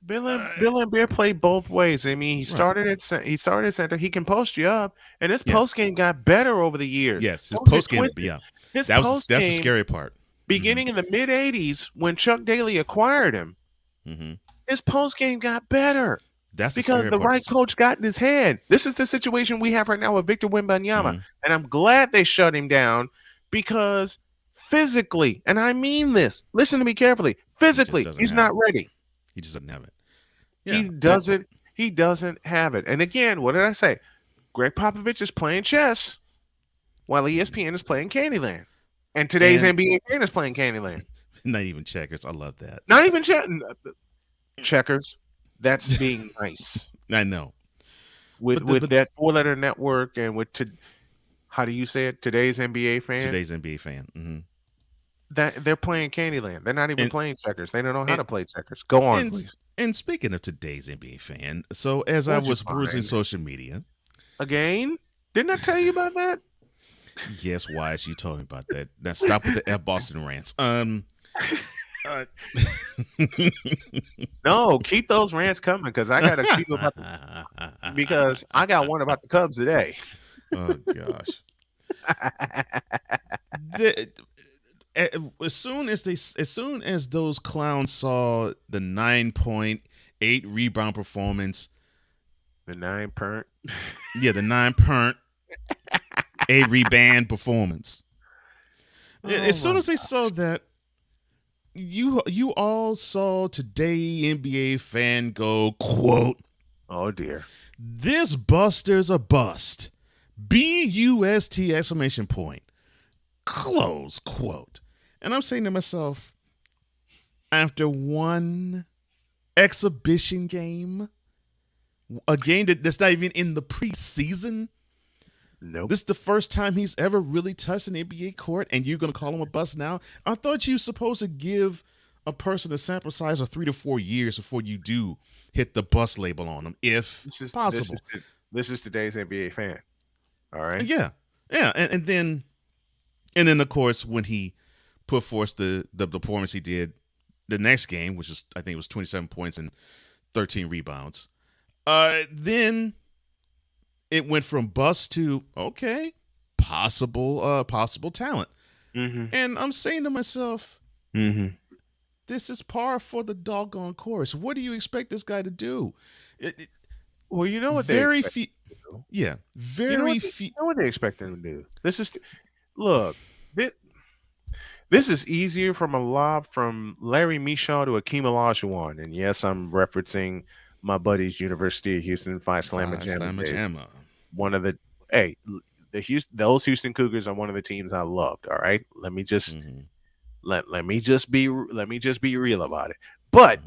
Bill Laimbeer played both ways. I mean, he started at center. He can post you up, and his post game got better over the years. Yes, his post game. Yeah, that's the scary part. Beginning in the mid '80s, when Chuck Daly acquired him, his post game got better. That's because the right coach got in his head. This is the situation we have right now with Victor Wembanyama, and I'm glad they shut him down, because physically, and I mean this, listen to me carefully, physically, he's not ready. He just doesn't have it. Yeah, he doesn't have it. And again, what did I say? Greg Popovich is playing chess while ESPN is playing Candyland. And today's NBA fan is playing Candyland. Not even checkers. I love that. Not even checkers. That's being nice. I know. With that 4-letter network and with how do you say it? Today's NBA fan. Today's NBA fan. That they're playing Candyland. They're not even playing checkers. They don't know how to play checkers. Go on, please. And speaking of today's NBA fan, so as I was perusing social media again, didn't I tell you about that? Yes, Wise, you told me about that. Now stop with the F Boston rants. No, keep those rants coming, because I got a few about because I got one about the Cubs today. Oh gosh. As soon as those clowns saw the 9.8 rebound performance, the 9-pernt, the 9-pernt, 8 rebound performance. As soon as they saw that, you all saw today NBA fan go, quote, "Oh dear, this buster's a bust. BUST exclamation point. Close quote." And I'm saying to myself, after one exhibition game, a game that's not even in the preseason, nope. This is the first time he's ever really touched an NBA court, and you're going to call him a bust now? I thought you were supposed to give a person a sample size of 3 to 4 years before you do hit the bust label on them, if possible. This is today's NBA fan. All right. Yeah. And then of course when he put forth the performance he did the next game, which is, I think it was 27 points and 13 rebounds. Then it went from bust to okay, possible talent. Mm-hmm. And I'm saying to myself, this is par for the doggone course. What do you expect this guy to do? Well, you know what very they few. Yeah, very few. You know what they expect him to do? Look. This is easier from a lob from Larry Michaud to Akeem Olajuwon. And yes, I'm referencing my buddy's University of Houston Phi Slamma Jamma. One of those Houston Cougars are one of the teams I loved. All right, let me just let me just be real about it. But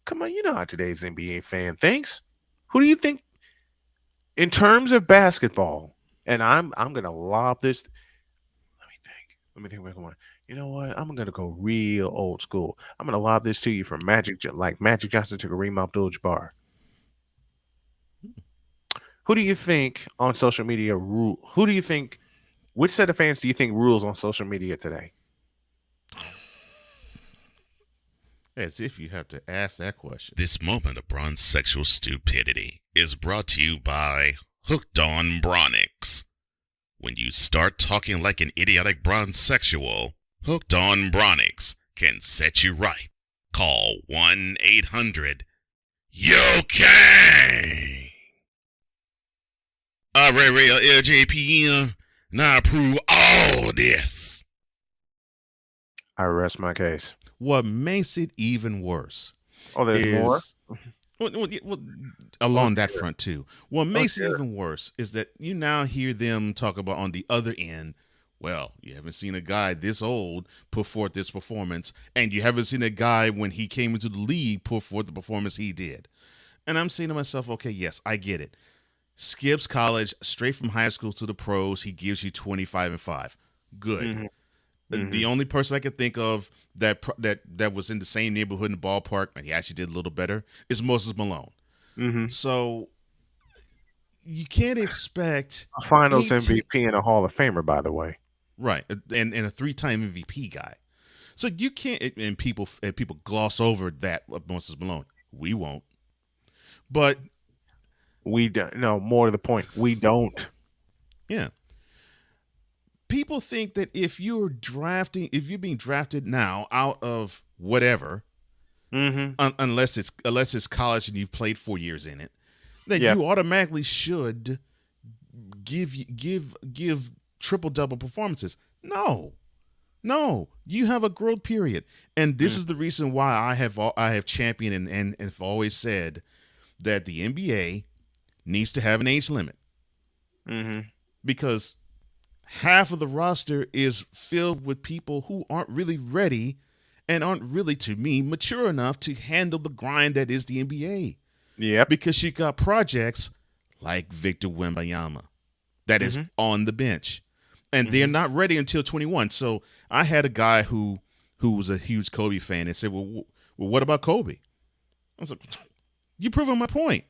come on, you know how today's NBA fan thinks. Who do you think in terms of basketball? And I'm gonna lob this. Let me think back on. You know what? I'm gonna go real old school. I'm gonna lob this to you from Magic Johnson to Kareem Abdul-Jabbar. Who do you think on social media which set of fans do you think rules on social media today? As if you have to ask that question. This moment of bronze sexual stupidity is brought to you by Hooked on Bronix. When you start talking like an idiotic bronze sexual, Hooked on Bronix can set you right. Call 1-800-YO-KANG. Real LJPM, now approve all this. I rest my case. What makes it even worse? Oh, there's more? Well, along that front too. What makes it even worse is that you now hear them talk about on the other end, well, you haven't seen a guy this old put forth this performance, and you haven't seen a guy when he came into the league put forth the performance he did. And I'm saying to myself, okay, yes, I get it. Skips college, straight from high school to the pros, he gives you 25 and 5. Good. The only person I can think of that was in the same neighborhood in the ballpark, and he actually did a little better, is Moses Malone. So you can't expect a Finals MVP and a Hall of Famer, by the way, right? And a 3-time MVP guy. So you can't. And people gloss over that of Moses Malone. We won't. But we don't. No, more to the point, we don't. Yeah. People think that if you're being drafted now out of whatever, unless it's college and you've played 4 years in it, then you automatically should give triple-double performances. No, you have a growth period, and this is the reason why I have championed and have always said that the NBA needs to have an age limit, because half of the roster is filled with people who aren't really ready and aren't really, to me, mature enough to handle the grind that is the NBA. Yeah, because you got projects like Victor Wembanyama that is on the bench, and they're not ready until 21. So I had a guy who was a huge Kobe fan and said, "Well, what about Kobe?" I was like, "You proving my point.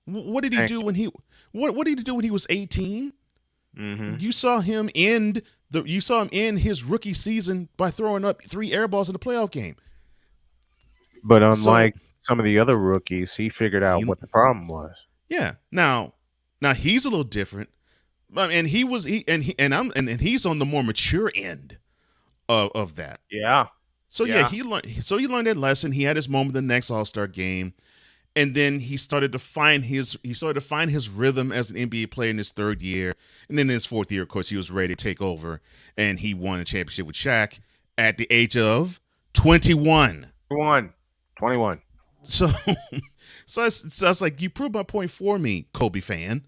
What did he do when he what did he do when he was 18?" You saw him end his rookie season by throwing up 3 air balls in the playoff game. But unlike some of the other rookies, he figured out what the problem was. Yeah. Now he's a little different. And he's on the more mature end of that. Yeah. So he learned that lesson. He had his moment in the next All-Star game. And then he started to find his rhythm as an NBA player in his 3rd year. And then in his 4th year, of course, he was ready to take over, and he won a championship with Shaq at the age of 21. 21. So it's like, you proved my point for me, Kobe fan.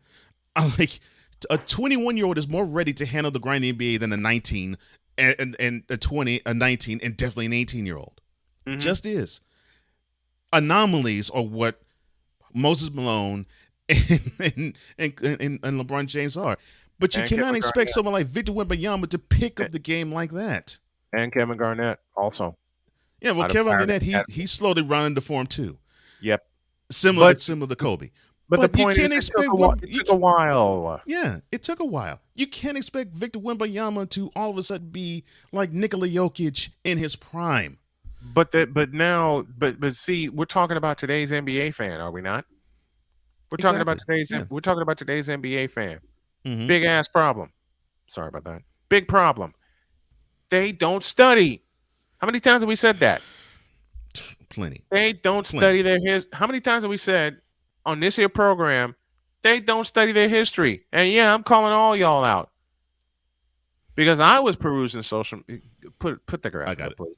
I'm like, a 21-year-old is more ready to handle the grind in the NBA than a 19 and a 20, a 19, and definitely an 18-year-old. Mm-hmm. Just is. Anomalies are what Moses Malone and LeBron James are. But you cannot expect someone like Victor Wembanyama to pick up the game like that. And Kevin Garnett also. Yeah, well, Kevin Garnett, he's slowly rounding to form too. Yep. Similar to Kobe. But the point is, it took a while. Yeah, it took a while. You can't expect Victor Wembanyama to all of a sudden be like Nikola Jokic in his prime. But see, we're talking about today's NBA fan, are we not? We're talking about today's NBA fan. Mm-hmm. Big ass problem. Sorry about that. Big problem. They don't study. How many times have we said that? Plenty. They don't study their history. How many times have we said on this here program, they don't study their history? And yeah, I'm calling all y'all out. Because I was perusing social put the graph. I got it. Please.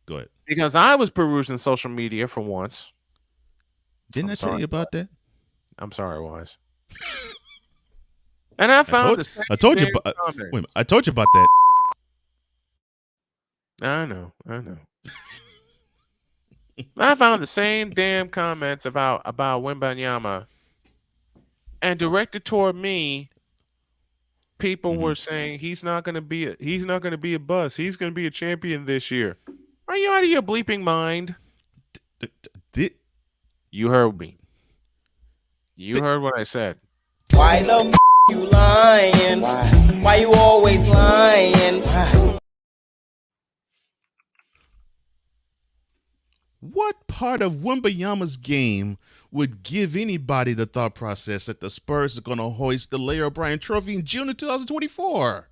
Go ahead. Because I was perusing social media for once. Didn't I tell you about that? I'm sorry, Wise. And I found I told you about that. I know. I found the same damn comments about Wembanyama, and directed toward me. People were saying he's not going to be a bust. He's going to be a champion this year. Are you out of your bleeping mind? You heard me. You heard what I said. Why the you lying? Why you always lying? What part of Wembanyama's game would give anybody the thought process that the Spurs are going to hoist the Larry O'Brien Trophy in June of 2024?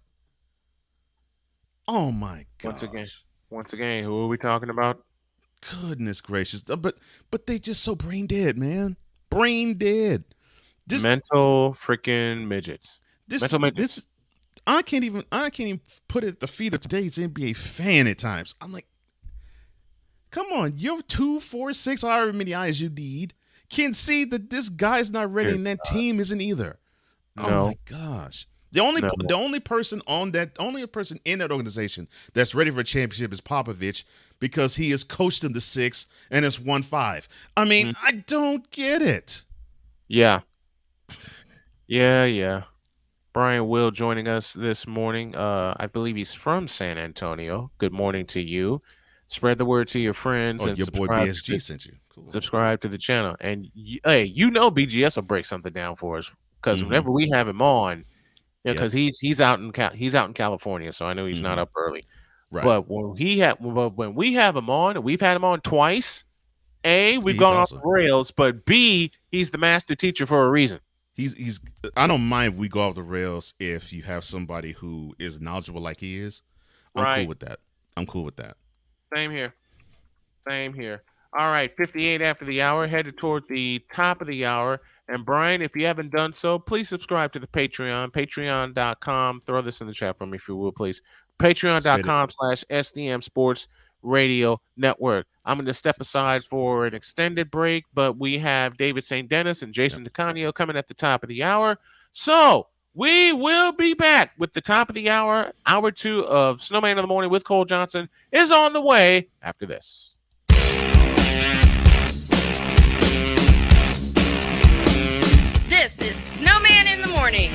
Oh my God! Once again, who are we talking about? Goodness gracious! But they just so brain dead, man. Brain dead. Mental freaking midgets. Mental midgets. I can't even put it at the feet of today's NBA fan at times. I'm like, come on, you're 2, 4, 6, however many eyes you need. Can see that this guy's not ready, and that team isn't either. Oh my gosh. The only person in that organization that's ready for a championship is Popovich, because he has coached them to 6 and has won 5. I mean, I don't get it. Yeah. Brian Will joining us this morning. I believe he's from San Antonio. Good morning to you. Spread the word to your friends. And your boy BSG sent you. Cool. Subscribe to the channel. And BGS will break something down for us, because whenever we have him on, because he's out in California, so I know he's not up early. Right. But when we have him on, and we've had him on twice, we've gone off the rails, but B, he's the master teacher for a reason. He's I don't mind if we go off the rails if you have somebody who is knowledgeable like he is. I'm cool with that. Same here. All right, 58 after the hour, headed toward the top of the hour. And Brian, if you haven't done so, please subscribe to the Patreon, patreon.com. Throw this in the chat for me if you will, please. Patreon.com/SDM Sports Radio Network. I'm going to step aside for an extended break, but we have David St. Dennis and Jason DeCanio coming at the top of the hour. So we will be back with the top of the hour. Hour 2 of Snowman in the Morning with Cole Johnson is on the way after this. This is Snowman in the Morning.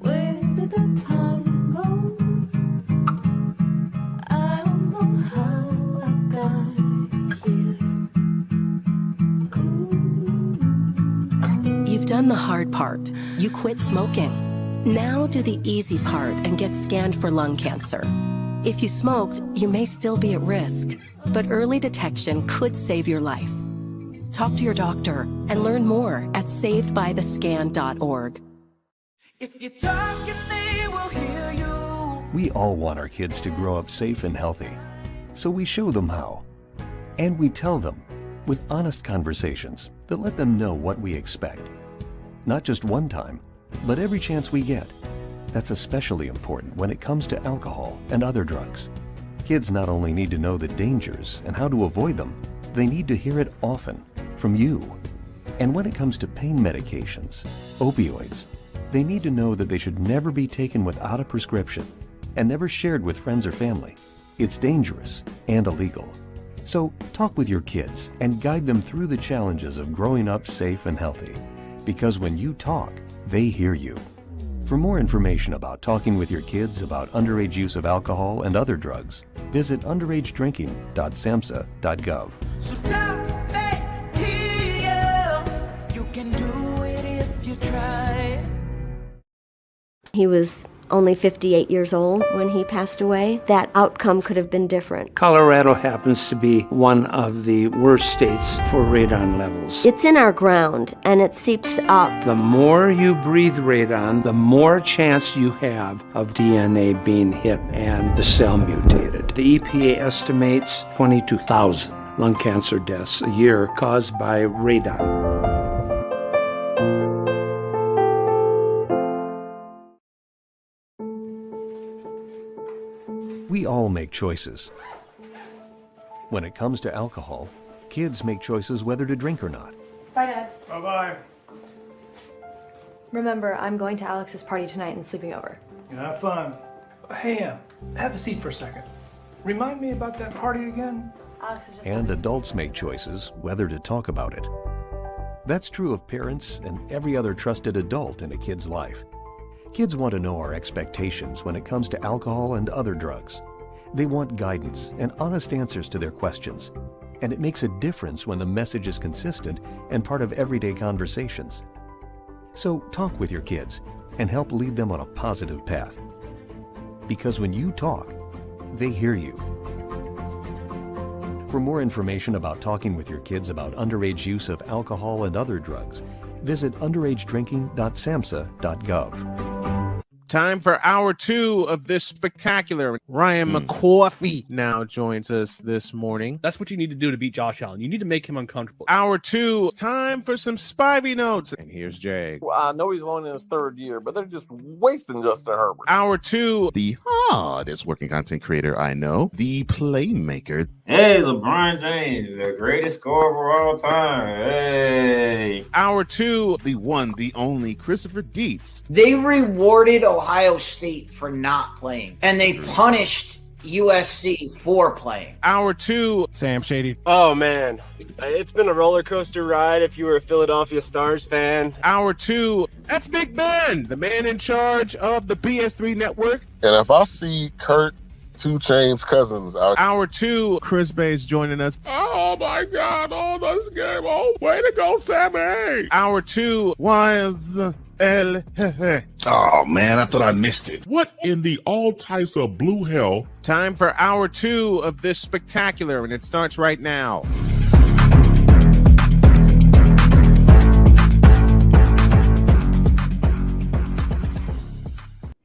Where did the time go? I don't know how I got here. You've done the hard part. You quit smoking. Now do the easy part and get scanned for lung cancer. If you smoked, you may still be at risk, but early detection could save your life. Talk to your doctor and learn more at savedbythescan.org. If you talk, they will hear you. We all want our kids to grow up safe and healthy, so we show them how. And we tell them with honest conversations that let them know what we expect. Not just one time, but every chance we get, That's especially important when it comes to alcohol and other drugs. Kids not only need to know the dangers and how to avoid them, they need to hear it often from you. And when it comes to pain medications, opioids, they need to know that they should never be taken without a prescription and never shared with friends or family. It's dangerous and illegal. So talk with your kids and guide them through the challenges of growing up safe and healthy. Because when you talk, they hear you. For more information about talking with your kids about underage use of alcohol and other drugs, visit underagedrinking.samhsa.gov. So talk back here. You can do it if you try. He was only 58 years old when he passed away. That outcome could have been different. Colorado happens to be one of the worst states for radon levels. It's in our ground, and it seeps up. The more you breathe radon, the more chance you have of DNA being hit and the cell mutated. The EPA estimates 22,000 lung cancer deaths a year caused by radon. We all make choices. When it comes to alcohol, kids make choices whether to drink or not. Bye, Dad. Bye-bye. Remember, I'm going to Alex's party tonight and sleeping over. Have fun. Hey, have a seat for a second. Remind me about that party again? Alex is just... And adults make choices whether to talk about it. That's true of parents and every other trusted adult in a kid's life. Kids want to know our expectations when it comes to alcohol and other drugs. They want guidance and honest answers to their questions. And it makes a difference when the message is consistent and part of everyday conversations. So talk with your kids and help lead them on a positive path. Because when you talk, they hear you. For more information about talking with your kids about underage use of alcohol and other drugs, visit underagedrinking.samhsa.gov. Time for hour 2 of this spectacular. Ryan McCoffey now joins us this morning. That's what you need to do to beat Josh Allen. You need to make him uncomfortable. Hour 2, time for some Spivey notes. And here's Jay. Well, I know he's only in his 3rd year, but they're just wasting Justin Herbert. Hour 2, the hardest working content creator I know, the playmaker. Hey, LeBron James, the greatest scorer of all time. Hey. Hour 2, the one, the only Christopher Dietz. They rewarded Ohio State for not playing, and they punished USC for playing. Hour 2, Sam Shady. Oh, man. It's been a roller coaster ride if you were a Philadelphia Stars fan. Hour 2, that's Big Ben, the man in charge of the BS3 network. And if I see Kurt 2 Chainz Cousins out. Hour 2, Chris Bay's joining us. Oh my God! Oh, this game! Oh, way to go, Sammy! Hour 2, was El Jefe. Oh man, I thought I missed it. What in the all types of blue hell? Time for hour 2 of this spectacular, and it starts right now.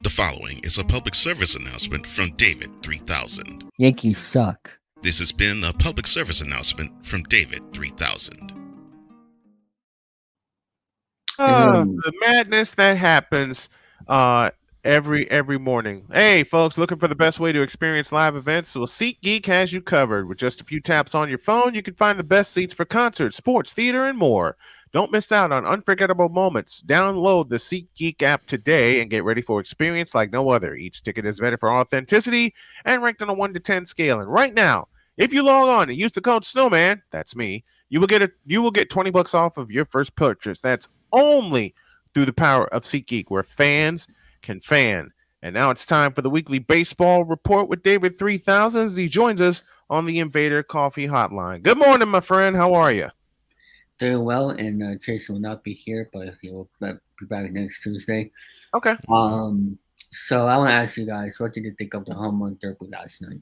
The following is a public service announcement from David 3000. Yankees suck. This has been a public service announcement from David 3000. The madness that happens every morning. Hey, folks, looking for the best way to experience live events? Well, SeatGeek has you covered. With just a few taps on your phone, you can find the best seats for concerts, sports, theater, and more. Don't miss out on unforgettable moments. Download the SeatGeek app today and get ready for experience like no other. Each ticket is vetted for authenticity and ranked on a 1 to 10 scale. And right now, if you log on and use the code Snowman, that's me, you will get $20 off of your first purchase. That's only through the power of SeatGeek, where fans can fan. And now it's time for the weekly baseball report with David 3000 as he joins us on the Invader Coffee Hotline. Good morning, my friend. How are you? Doing well, and Jason will not be here, but he'll be back next Tuesday. Okay. So I want to ask you guys, what did you think of the home run derby last night?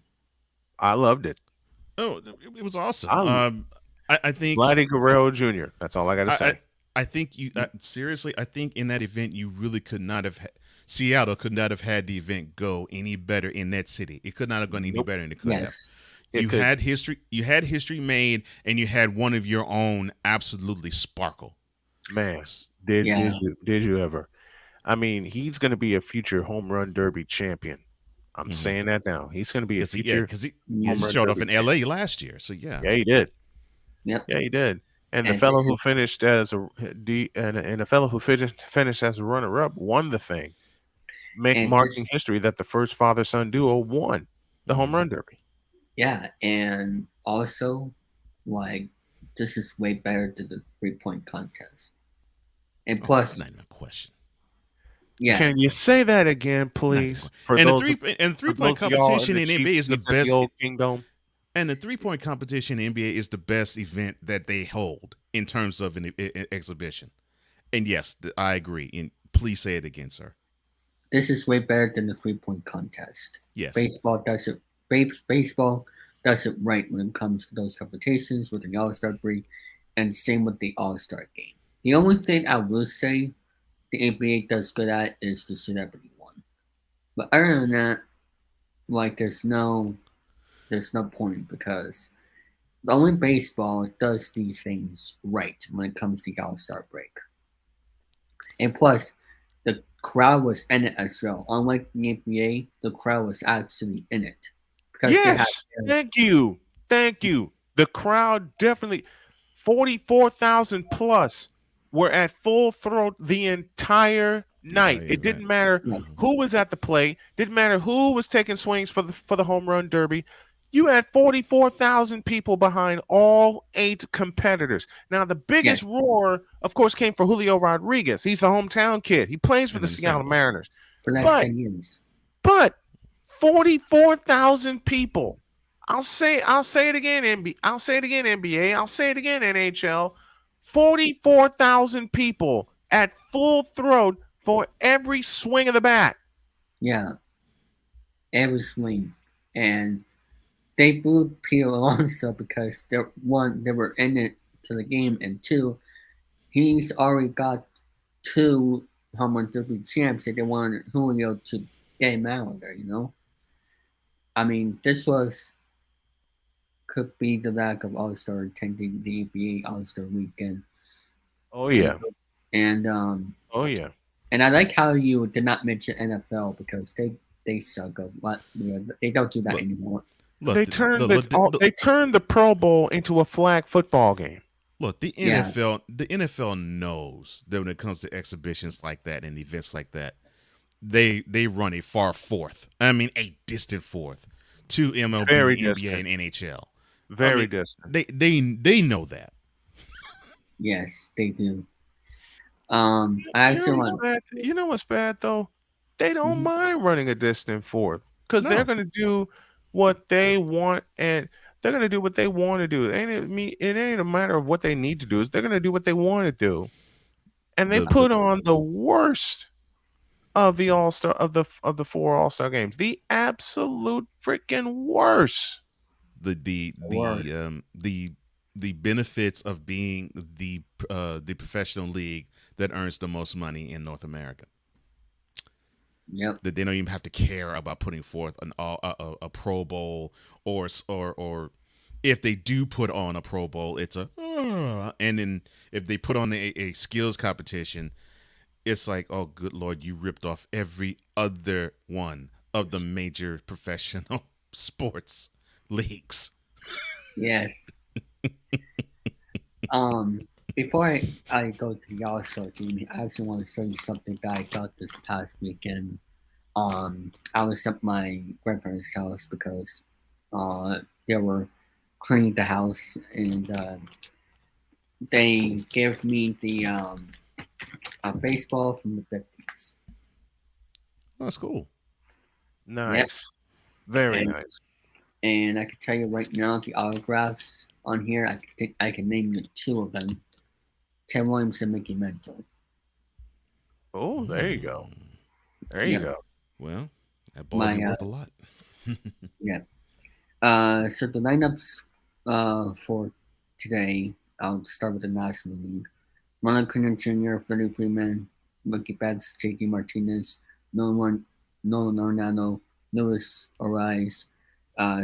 I loved it. Oh, it was awesome. I think Vladimir Guerrero Jr. That's all I got to say. I think you seriously. I think in that event, you really could not have. Seattle could not have had the event go any better in that city. It could not have gone any better than it could have. You had history made, and you had one of your own absolutely sparkle. Man, did you ever? I mean, he's going to be a future home run derby champion. I'm saying that now. He's going to be a future because he home run showed derby off in L.A. last year. So yeah, Yeah, he did. Yep. Yeah, he did. And the fellow who finished as a and the fellow who finished as a runner-up won the thing, marking history that the first father-son duo won the home run derby. Yeah, and also, like, this is way better than the 3-point contest. And plus, that's not even a question. Yeah. Can you say that again, please? And the 3-point competition in NBA is the best. Old Kingdom. And the 3-point competition in NBA is the best event that they hold in terms of an exhibition. And yes, I agree. And please say it again, sir. This is way better than the 3-point contest. Yes. Baseball does it. Baseball does it right when it comes to those competitions with the All-Star break, and same with the All-Star game. The only thing I will say the NBA does good at is the celebrity one. But other than that, like, there's no point, because only baseball does these things right when it comes to the All-Star break. And plus, the crowd was in it as well. Unlike the NBA, the crowd was actually in it. Yes, thank you. The crowd definitely, 44,000 plus were at full throat the entire night. It didn't matter who was at the plate. Didn't matter who was taking swings for the home run derby. You had 44,000 people behind all 8 competitors. Now, the biggest roar, of course, came for Julio Rodriguez. He's the hometown kid. He plays for the Seattle Mariners. For the next 10 years. But 44,000 people. I'll say it again, NBA. I'll say it again, NBA. I'll say it again, NHL. 44,000 people at full throat for every swing of the bat. Yeah. Every swing. And they booed Pete Alonso because they were in it to the game, and 2, he's already got 2 home run derby champs, and they wanted Julio to get him out of there, you know? I mean, this could be the lack of All-Star attending the NBA All-Star weekend. Oh yeah. And oh yeah. And I like how you did not mention NFL, because they suck a lot. They don't do that anymore. Look, they turned the Pro Bowl into a flag football game. Look, the NFL knows that when it comes to exhibitions like that and events like that, they run a far fourth. I mean, a distant fourth to MLB, NBA, and NHL. Very distant. They know that. Yes, they do. I actually you know what's bad though? They don't mind running a distant fourth, because they're going to do what they want, and they're going to do what they want to do. It ain't a matter of what they need to do. Is they're going to do what they want to do, and they put on the worst of the All-Star of the 4 All-Star games, the absolute freaking worst. The benefits of being the professional league that earns the most money in North America. Yep. That they don't even have to care about putting forth a Pro Bowl, or if they do put on a Pro Bowl, it's and then if they put on a skills competition, it's like, oh good Lord, you ripped off every other one of the major professional sports leagues. Yes. Before I go to the All-Star game, I actually want to show you something that I got this past weekend. I was at my grandparents' house because they were cleaning the house, and they gave me the a baseball from the 50s. Oh, that's cool. Nice. Yep. Very nice. And I can tell you right now, the autographs on here, I can name the 2 of them. Ted Williams and Mickey Mantle. Oh, there you go. There you go. Well, that ball be worth a lot. Yeah. So the lineups for today, I'll start with the National League. Ronald Cronin Jr., Freddie Freeman, Mookie Betts, J.D. Martinez, Nolan Arenado, Luis Ariz,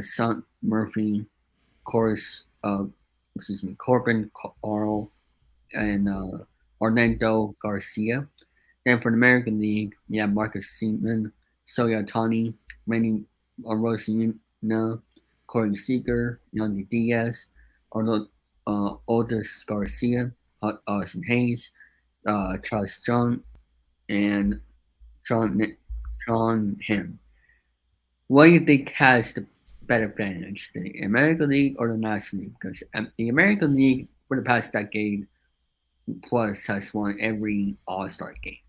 Son Murphy, Corbin Carl, and Orlando Garcia. And for the American League, you have Marcus Semien, Shohei Ohtani, Randy Rosarina, Corey Seager, Yandy Diaz, Otis Garcia, Austin Hayes, Charles Strong, and Sean Him. What do you think has the better advantage, the American League or the National League? Because the American League, for the past decade plus, has won every All-Star game.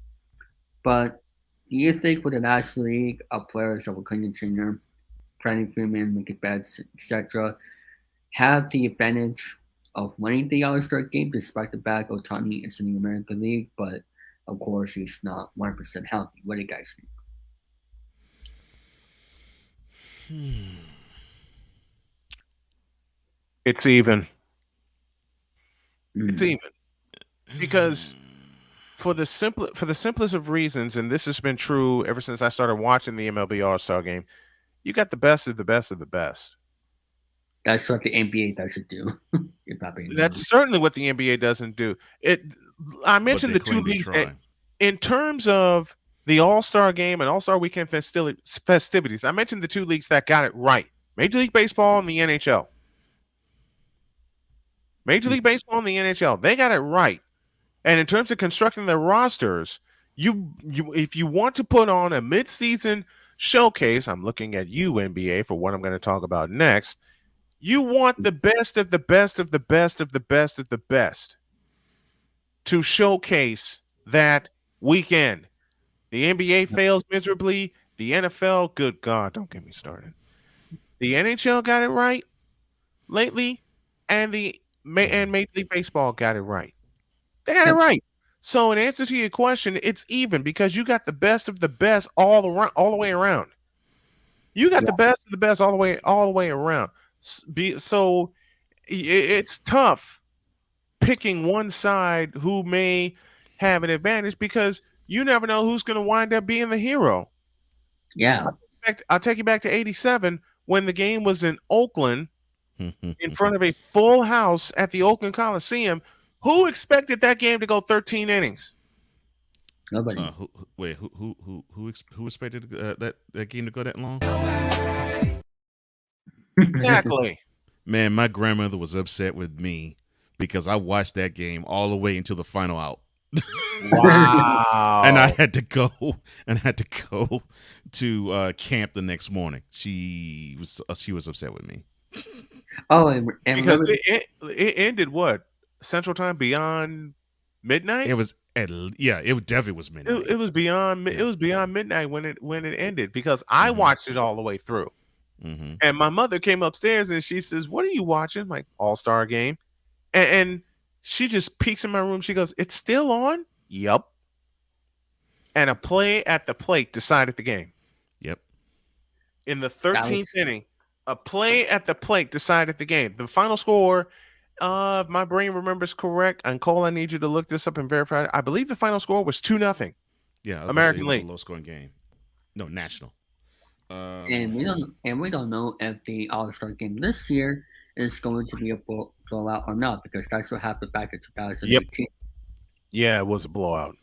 But do you think with the National League of players of Clinton Jr., Freddie Freeman, Mickey Betts, etc., have the advantage of winning the All-Star game despite the fact Ohtani is in the American League, but of course he's not 100% healthy? What do you guys think? It's even. It's even. Because for the simplest of reasons, and this has been true ever since I started watching the MLB All-Star game, you got the best of the best of the best. That's what the NBA doesn't do. That's certainly what the NBA doesn't do. I mentioned the two leagues in terms of the All-Star game and All-Star weekend festivities. I mentioned the two leagues that got it right: Major League Baseball and the NHL. Major League Baseball and the NHL, they got it right. And in terms of constructing their rosters, if you want to put on a midseason showcase, I'm looking at you, NBA, for what I'm going to talk about next. You want the best of the best of the best of the best of the best to showcase that weekend. The NBA fails miserably. The NFL, good God, don't get me started. The NHL got it right lately, and Major League Baseball got it right. They got it right. So in answer to your question, it's even because you got the best of the best all the way around. You got the best of the best all the way around. So it's tough picking one side who may have an advantage because you never know who's going to wind up being the hero. Yeah. I'll take you back to 87 when the game was in Oakland in front of a full house at the Oakland Coliseum. Who expected that game to go 13 innings? Nobody. Who expected that game to go that long? Exactly. Man, my grandmother was upset with me because I watched that game all the way until the final out. Wow. And I had to go to camp the next morning. She was upset with me. Oh, and because it ended what? Central Time beyond midnight? It definitely was midnight. It was beyond midnight when it ended because I watched it all the way through. Mm-hmm. And my mother came upstairs and she says, "What are you watching?" I'm like, All-Star game. And she just peeks in my room. She goes, "It's still on?" Yup. And a play at the plate decided the game. Yep. In the 13th inning, a play at the plate decided the game. The final score, if my brain remembers correct, and Cole, I need you to look this up and verify it. I believe the final score was 2-0. Yeah, American League. A low-scoring game. No, national. And we don't know if the All-Star game this year is going to be a blowout or not, because that's what happened back in 2018. Yep. Yeah, it was a blowout,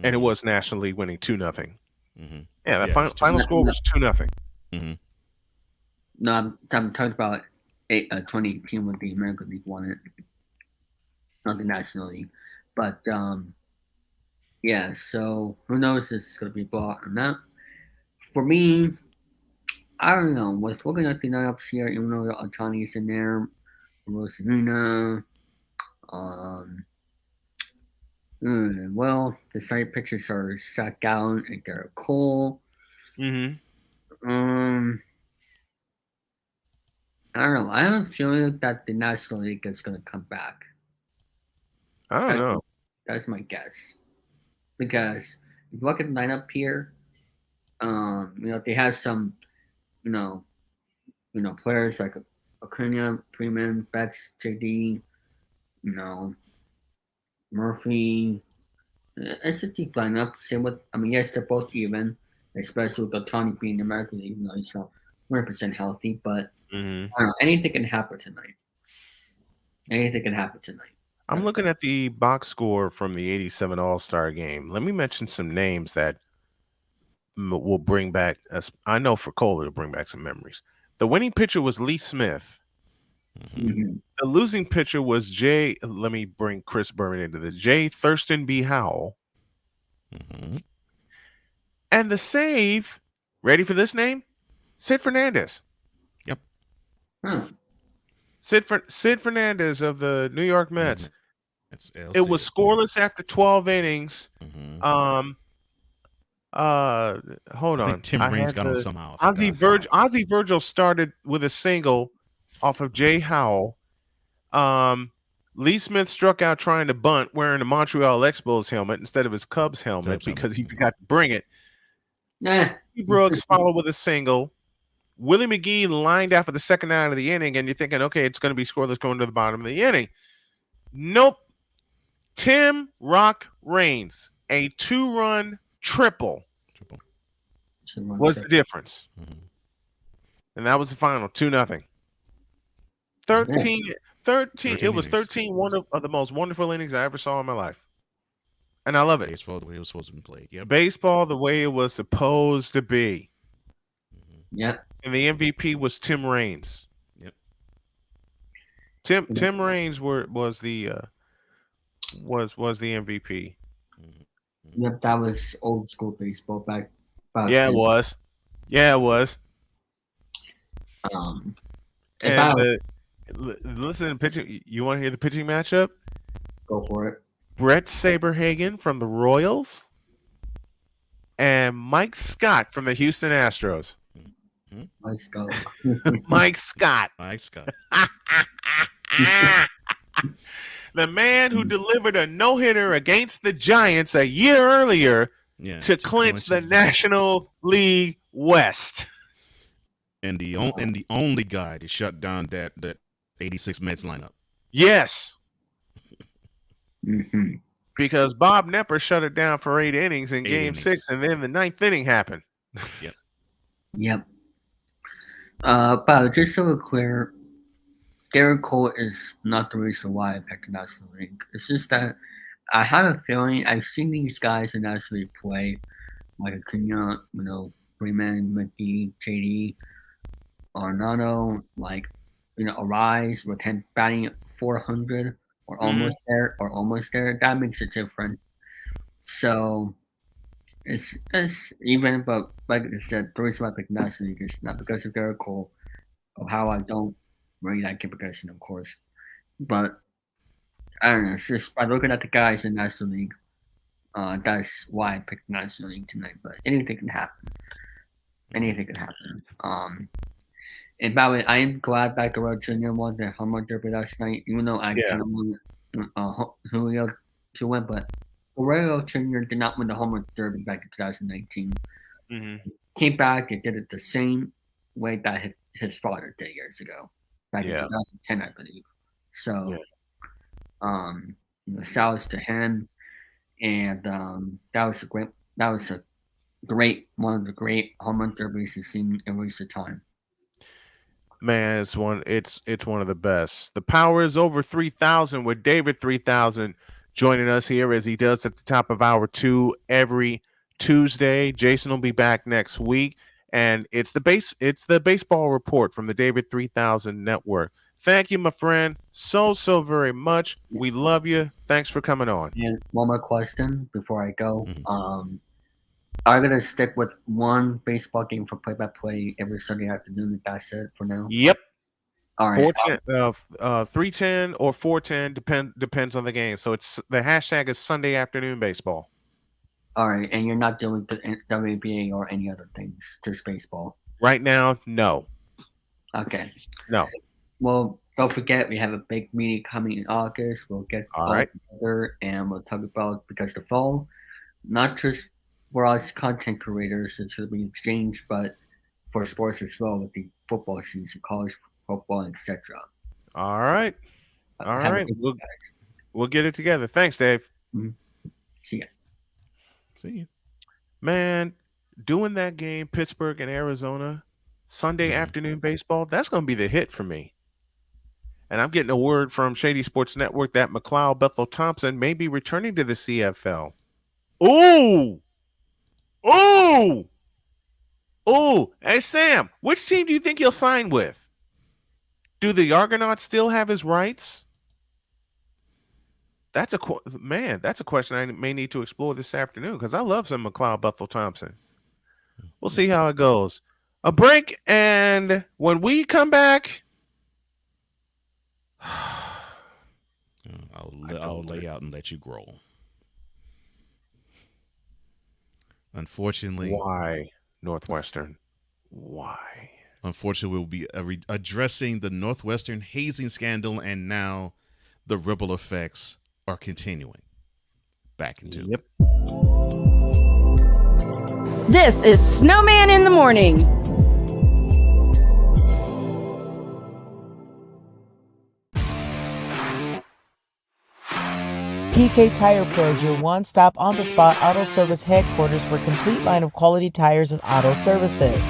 and it was National League winning 2-0. Mm-hmm. Yeah, the final score was 2-0. Mm-hmm. No, I'm talking about 2018 when the American League won it, not the National League. But yeah, so who knows if it's going to be blowout or not. For me, I don't know. With looking at the lineups here, even though Ohtani's in there, Rosarina, well, the side pitchers are Zac Gallen and Gerrit Cole. Mm-hmm. I don't know. I have a feeling that the National League is going to come back. I don't know. That's my guess. Because if you look at the lineup here, they have some, players like Acuna, Freeman, Betts, JD, Murphy. It's a deep lineup. Same with, yes, they're both even, especially with Ohtani being in the American League, even though he's not 100% healthy. But I don't know, anything can happen tonight. I'm looking at the box score from the 87 All-Star game. Let me mention some names that will bring back us. I know for Cole, it'll bring back some memories. The winning pitcher was Lee Smith. Mm-hmm. The losing pitcher was Jay. Let me bring Chris Berman into this. Jay Thurston B. Howell. Mm-hmm. And the save, ready for this name? Sid Fernandez. Yep. Sid Fernandez of the New York Mets. It's It was scoreless after 12 innings. Mm-hmm. Hold on. Tim Raines got on somehow. Ozzie Virgil started with a single off of Jay Howell. Lee Smith struck out trying to bunt wearing the Montreal Expos helmet instead of his Cubs helmet because he forgot to bring it. Brooks followed with a single. Willie McGee lined after the second out of the inning, and you're thinking, okay, it's going to be scoreless going to the bottom of the inning. Nope. Tim Rock Raines, a 2-run triple was the difference. Mm-hmm. And that was the final, 2-0. 13, it was 13, one of the most wonderful innings I ever saw in my life. And I love it. Baseball the way it was supposed to be played. Yep. Baseball the way it was supposed to be. Yep. And the MVP was Tim Raines. Yep. Tim Raines was the MVP. Yep, that was old school baseball back yeah, then. it was. Yeah, it was. Listen, pitching. You want to hear the pitching matchup? Go for it. Brett Saberhagen from the Royals and Mike Scott from the Houston Astros. Mike Scott. Mike Scott. Mike Scott. The man who delivered a no-hitter against the Giants a year earlier to clinch the National League West. And the only guy to shut down that 86 Mets lineup. Yes. Mm-hmm. Because Bob Nepper shut it down for 8 innings in Game 6, and then the 9th inning happened. Yep. Yep. But just so we're clear, Gerrit Cole is not the reason why I picked the National League. It's just that I have a feeling I've seen these guys in National League play, like Acuna, Freeman, McGee, JD, Arenado, Arise with him batting 400 or almost there. That makes a difference. So it's even, but like I said, the reason why I picked National League is not because of Gerrit Cole, of how I don't really like him because, of course. But I don't know. It's just by looking at the guys in National League, that's why I picked National League tonight. But anything can happen. Anything can happen. And by the way, I am glad that Guerrero Jr. won the Home Run Derby last night, even though I kind of wanted Julio to win. But Guerrero Jr. did not win the Home Run Derby back in 2019. Mm-hmm. Came back and did it the same way that his father did years ago, back in 2010, I believe. So, shouts to him. And that was a great one of the great home run derbies we've seen in recent time. Man, it's one of the best. The power is over 3,000 with David 3000 joining us here as he does at the top of hour 2 every Tuesday. Jason will be back next week, and it's the baseball report from the David 3000 Network. Thank you, my friend, so very much. We love you. Thanks for coming on. And one more question before I go. I'm going to stick with one baseball game for play-by-play every Sunday afternoon. That's it for now. Yep. All right. 310 or 410 depends on the game. So it's the hashtag is Sunday afternoon baseball. All right, and you're not doing the WNBA or any other things, just baseball. Right now, no. Okay. No. Well, don't forget we have a big meeting coming in August. We'll get all together and we'll talk about, because the fall, not just for us content creators, it's going to be exchange, but for sports as well with the football season, college football, etc. All right. All right. We'll get it together. Thanks, Dave. Mm-hmm. See ya. See you. Man, doing that game, Pittsburgh and Arizona, Sunday afternoon baseball, that's going to be the hit for me. And I'm getting a word from Shady Sports Network that McLeod Bethel Thompson may be returning to the CFL. Ooh! Ooh! Ooh! Hey, Sam, which team do you think he'll sign with? Do the Argonauts still have his rights? That's a question I may need to explore this afternoon because I love some McLeod Bethel Thompson. We'll see how it goes. A break, and when we come back, I'll lay out and let you grow. Unfortunately, why Northwestern? Why? Unfortunately, we'll be addressing the Northwestern hazing scandal, and now the ripple effects are continuing. Back into it. This is Snowman in the Morning. PK Tire Pros, your one-stop on-the-spot auto service headquarters for a complete line of quality tires and auto services.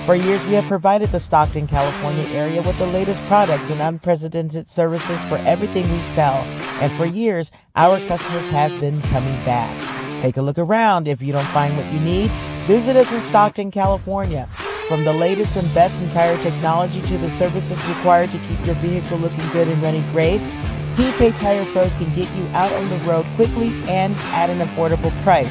For years, we have provided the Stockton, California area with the latest products and unprecedented services for everything we sell. And for years, our customers have been coming back. Take a look around. If you don't find what you need, visit us in Stockton, California. From the latest and best in tire technology to the services required to keep your vehicle looking good and running great, PK Tire Pros can get you out on the road quickly and at an affordable price.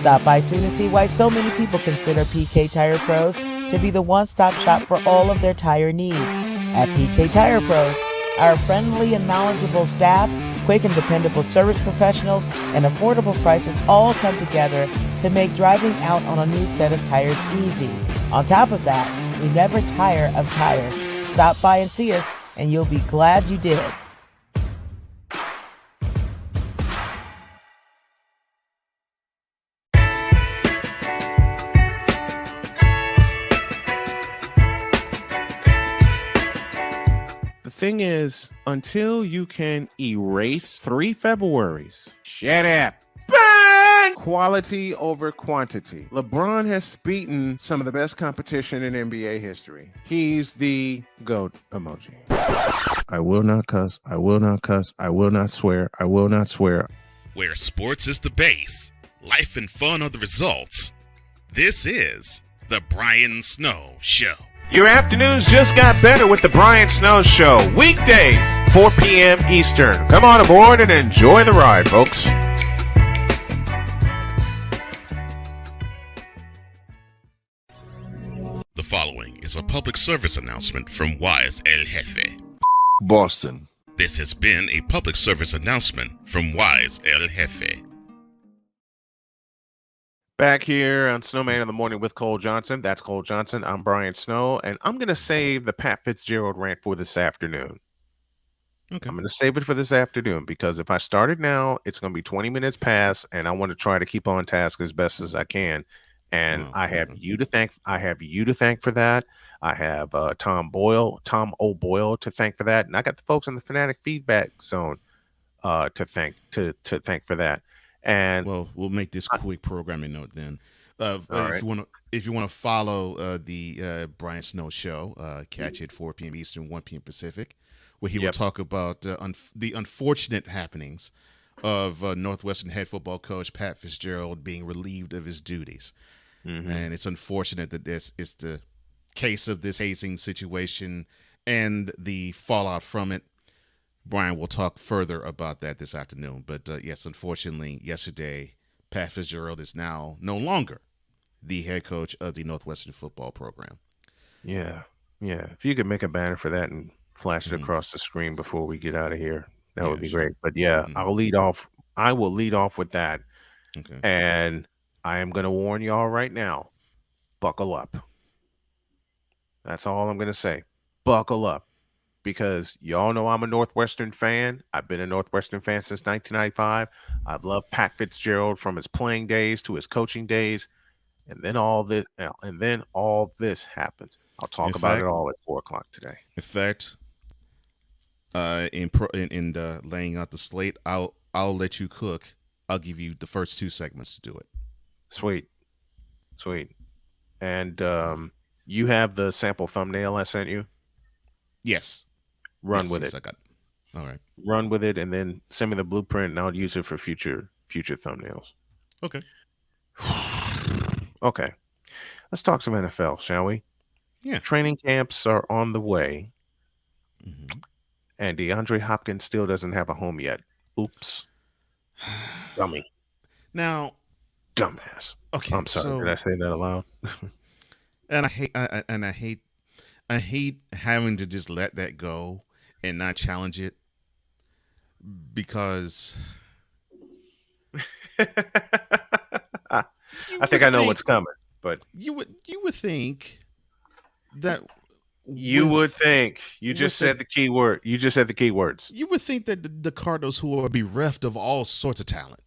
Stop by soon to see why so many people consider PK Tire Pros to be the one-stop shop for all of their tire needs. At PK Tire Pros, our friendly and knowledgeable staff, quick and dependable service professionals, and affordable prices all come together to make driving out on a new set of tires easy. On top of that, we never tire of tires. Stop by and see us, and you'll be glad you did. Thing is, until you can erase 3 Februaries, shut up. Bang! Quality over quantity. LeBron has beaten some of the best competition in NBA history. He's the GOAT emoji. I will not cuss. I will not cuss. I will not swear. I will not swear. Where sports is the base, life and fun are the results. This is the Brian Snow Show. Your afternoons just got better with the Brian Snow Show. Weekdays, 4 p.m. Eastern. Come on aboard and enjoy the ride, folks. The following is a public service announcement from Wise El Jefe. Boston. This has been a public service announcement from Wise El Jefe. Back here on Snowman in the Morning with Cole Johnson. That's Cole Johnson. I'm Brian Snow, and I'm going to save the Pat Fitzgerald rant for this afternoon. Okay. I'm going to save it for this afternoon because if I start it now, it's going to be 20 minutes past, and I want to try to keep on task as best as I can. And I have you to thank. I have you to thank for that. I have Tom O'Boyle to thank for that, and I got the folks in the Fanatic Feedback Zone to thank for that. And well, we'll make this quick programming note then. If you want to follow the Brian Snow Show, catch it 4 p.m. Eastern, 1 p.m. Pacific, where he will talk about the unfortunate happenings of Northwestern head football coach Pat Fitzgerald being relieved of his duties. Mm-hmm. And it's unfortunate that this is the case of this hazing situation and the fallout from it. Brian will talk further about that this afternoon. But yes, unfortunately, yesterday, Pat Fitzgerald is now no longer the head coach of the Northwestern football program. Yeah. If you could make a banner for that and flash it across the screen before we get out of here, that would be great. But I will lead off with that. Okay. And I am going to warn y'all right now, buckle up. That's all I'm going to say. Buckle up. Because y'all know I'm a Northwestern fan. I've been a Northwestern fan since 1995. I've loved Pat Fitzgerald from his playing days to his coaching days. And then all this happens. I'll talk about it all at 4:00 today. In fact, in laying out the slate, I'll let you cook. I'll give you the first 2 segments to do it. Sweet. And you have the sample thumbnail I sent you? Yes. Run with it. I got it. All right. Run with it, and then send me the blueprint, and I'll use it for future thumbnails. Okay. Okay. Let's talk some NFL, shall we? Yeah. Training camps are on the way, and DeAndre Hopkins still doesn't have a home yet. Oops. Dummy. Now, dumbass. Okay. I'm sorry. Did I say that aloud? And I hate having to just let that go and not challenge it because I think I know what's coming, but you would think that you just said the key word. You just said the key words. You would think that the Cardinals, who are bereft of all sorts of talent,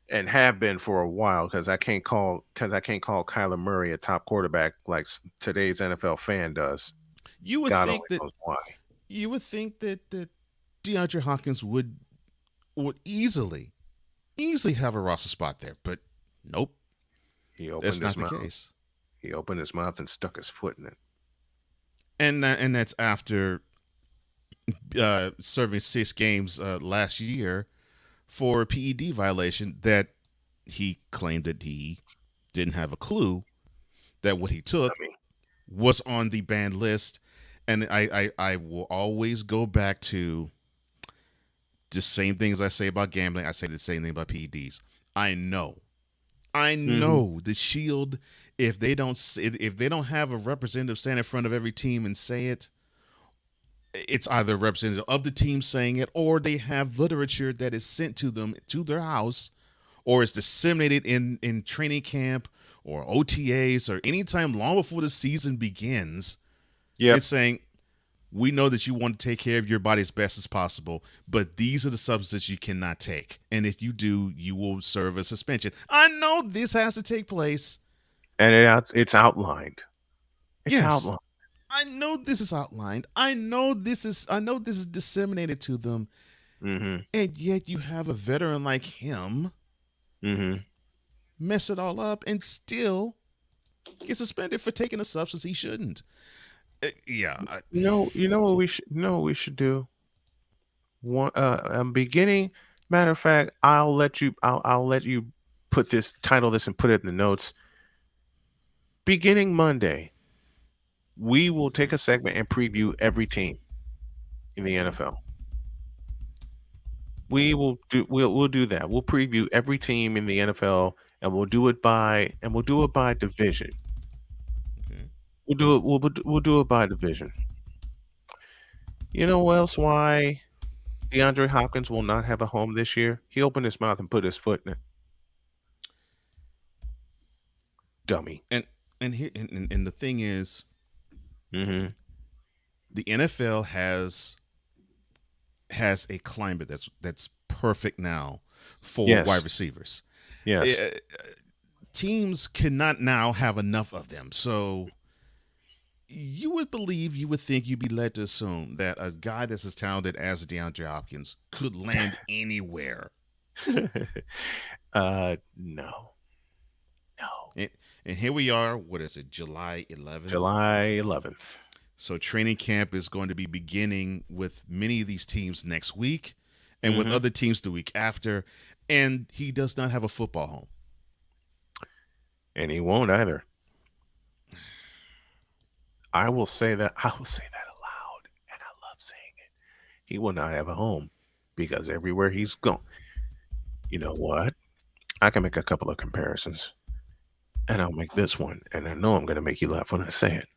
and have been for a while, because I can't call Kyler Murray a top quarterback like today's NFL fan does. You would God think only knows why. You would think that DeAndre Hopkins would easily have a roster spot there, but nope. That's not the case. He opened his mouth and stuck his foot in it. And that's after serving 6 games last year for a PED violation that he claimed that he didn't have a clue that what he took was on the banned list. And I will always go back to the same things I say about gambling. I say the same thing about PEDs. I know the Shield. If they don't have a representative stand in front of every team and say it, it's either a representative of the team saying it, or they have literature that is sent to them to their house, or it's disseminated in training camp or OTAs or anytime long before the season begins. Yeah, it's saying, we know that you want to take care of your body as best as possible, but these are the substances you cannot take. And if you do, you will serve a suspension. I know this has to take place. And it's outlined. It's outlined. I know this is outlined. I know this is disseminated to them. Mm-hmm. And yet you have a veteran like him mess it all up and still get suspended for taking a substance he shouldn't. You know what we should do. Beginning. Matter of fact, I'll let you put title this and put it in the notes. Beginning Monday, we will take a segment and preview every team in the NFL. We'll do that. We'll preview every team in the NFL, and we'll do it by division. Okay. We'll do it by division. You know what else? Why DeAndre Hopkins will not have a home this year? He opened his mouth and put his foot in it. Dummy. And the thing is, the NFL has a climate that's perfect now for wide receivers. Yes. Teams cannot now have enough of them. So you would think you'd be led to assume that a guy that's as talented as DeAndre Hopkins could land anywhere. No. And here we are, what is it, July 11th? July 11th. So training camp is going to be beginning with many of these teams next week and with other teams the week after. And he does not have a football home. And he won't either. I will say that aloud, and I love saying it. He will not have a home because everywhere he's gone. You know what? I can make a couple of comparisons. And I'll make this one, and I know I'm going to make you laugh when I say it.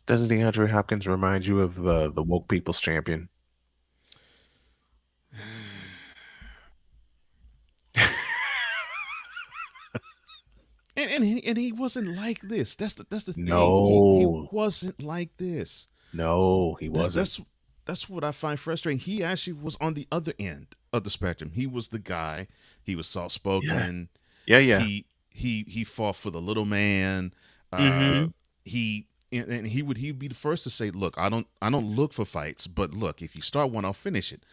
Doesn't DeAndre Hopkins remind you of the woke people's champion? And he wasn't like this. That's the thing. No. He wasn't like this. No, he wasn't. That's what I find frustrating. He actually was on the other end of the spectrum. He was the guy. He was soft-spoken. Yeah. He fought for the little man. He'd be the first to say, "Look, I don't look for fights, but look, if you start one, I'll finish it."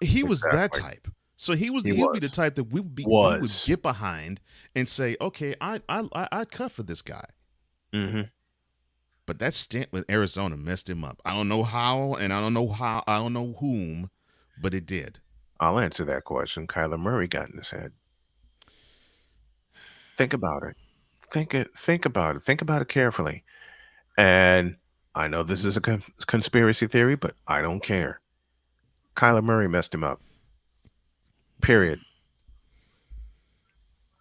He was that type. So he would be the type that we would get behind and say, "Okay, I cut for this guy," But that stint with Arizona messed him up. I don't know how, and I don't know whom, but it did. I'll answer that question. Kyler Murray got in his head. Think about it. Think about it. Think about it carefully. And I know this is a conspiracy theory, but I don't care. Kyler Murray messed him up. Period.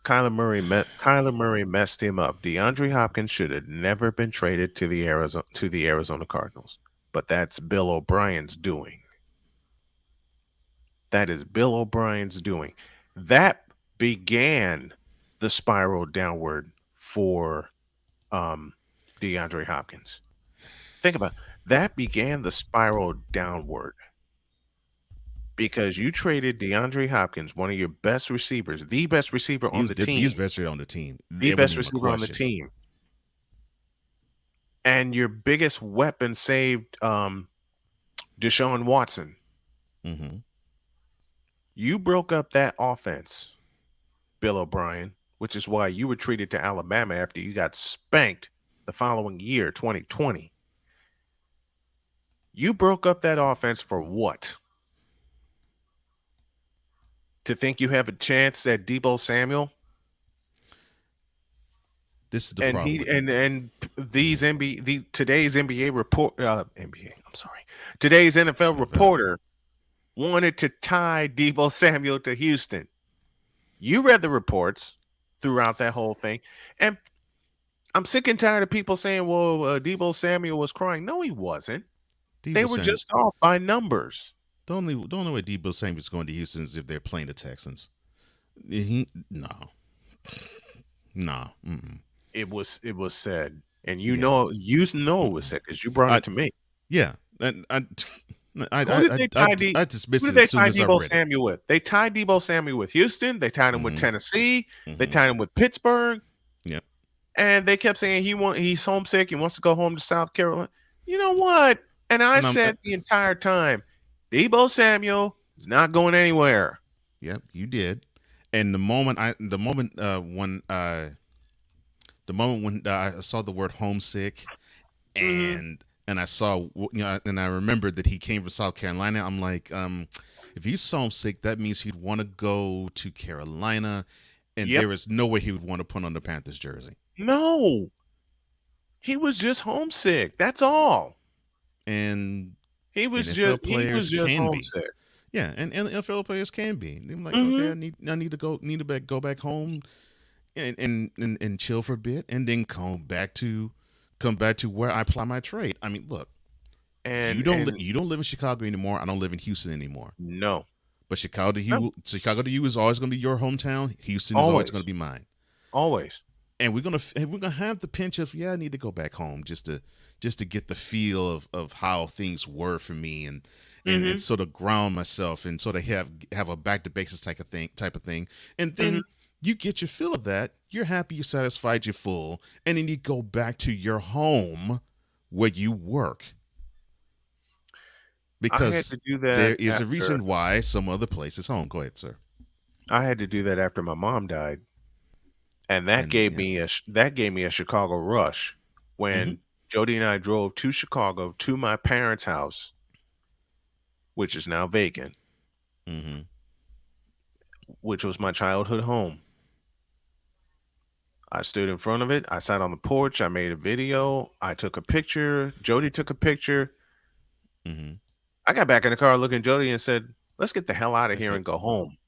Kyler Murray messed him up. DeAndre Hopkins should have never been traded to the Arizona Cardinals. But that's Bill O'Brien's doing. That is Bill O'Brien's doing. That began the spiral downward for DeAndre Hopkins. Think about it. That began the spiral downward because you traded DeAndre Hopkins, one of your best receivers, the best receiver on the team. He's best receiver on the team. The best receiver on the team. And your biggest weapon saved Deshaun Watson. Mm-hmm. You broke up that offense, Bill O'Brien, which is why you were treated to Alabama after you got spanked the following year, 2020. You broke up that offense for what? To think you have a chance at Deebo Samuel? This is the problem. And these today's NBA report today's NFL reporter wanted to tie Deebo Samuel to Houston. You read the reports throughout that whole thing, and I'm sick and tired of people saying, "Well, Deebo Samuel was crying." No, he wasn't. They were just off by numbers. The only way Deebo Samuel's going to Houston is if they're playing the Texans. No. Mm-mm. It was said, and you know it was said because you brought it to me. Yeah, I dismiss who it did they as soon tie as I Deebo read it. Samuel with? They tied Deebo Samuel with Houston. They tied him with Tennessee. They tied him with Pittsburgh. Yep. And they kept saying he's homesick. He wants to go home to South Carolina. You know what? And I said the entire time, Deebo Samuel is not going anywhere. Yep, you did. And the moment when I saw the word homesick, and I saw and I remembered that he came from South Carolina, I'm like, if he's homesick, that means he'd want to go to Carolina, and there is no way he would want to put on the Panthers jersey. No, he was just homesick. That's all. And he was just homesick. Yeah, and NFL players can be. They're like, okay, I need to go back home and chill for a bit, and then come back to where I apply my trade. I mean, look, and you don't live in Chicago anymore. I don't live in Houston anymore. No, but Chicago to you is always going to be your hometown. Houston is always going to be mine. Always. And we're gonna have the pinch of I need to go back home just to get the feel of how things were for me and sort of ground myself and sort of have a back to basics type of thing. And then you get your fill of that. You're happy, you're satisfied, you're full, and then you go back to your home where you work. Because I had to do that there is a reason why some other place is home. Go ahead, sir. I had to do that after my mom died. And that gave me a Chicago rush when Jody and I drove to Chicago to my parents' house, which is now vacant, which was my childhood home. I stood in front of it. I sat on the porch. I made a video. I took a picture. Jody took a picture. I got back in the car looking at Jody and said, "Let's get the hell out of here and go home."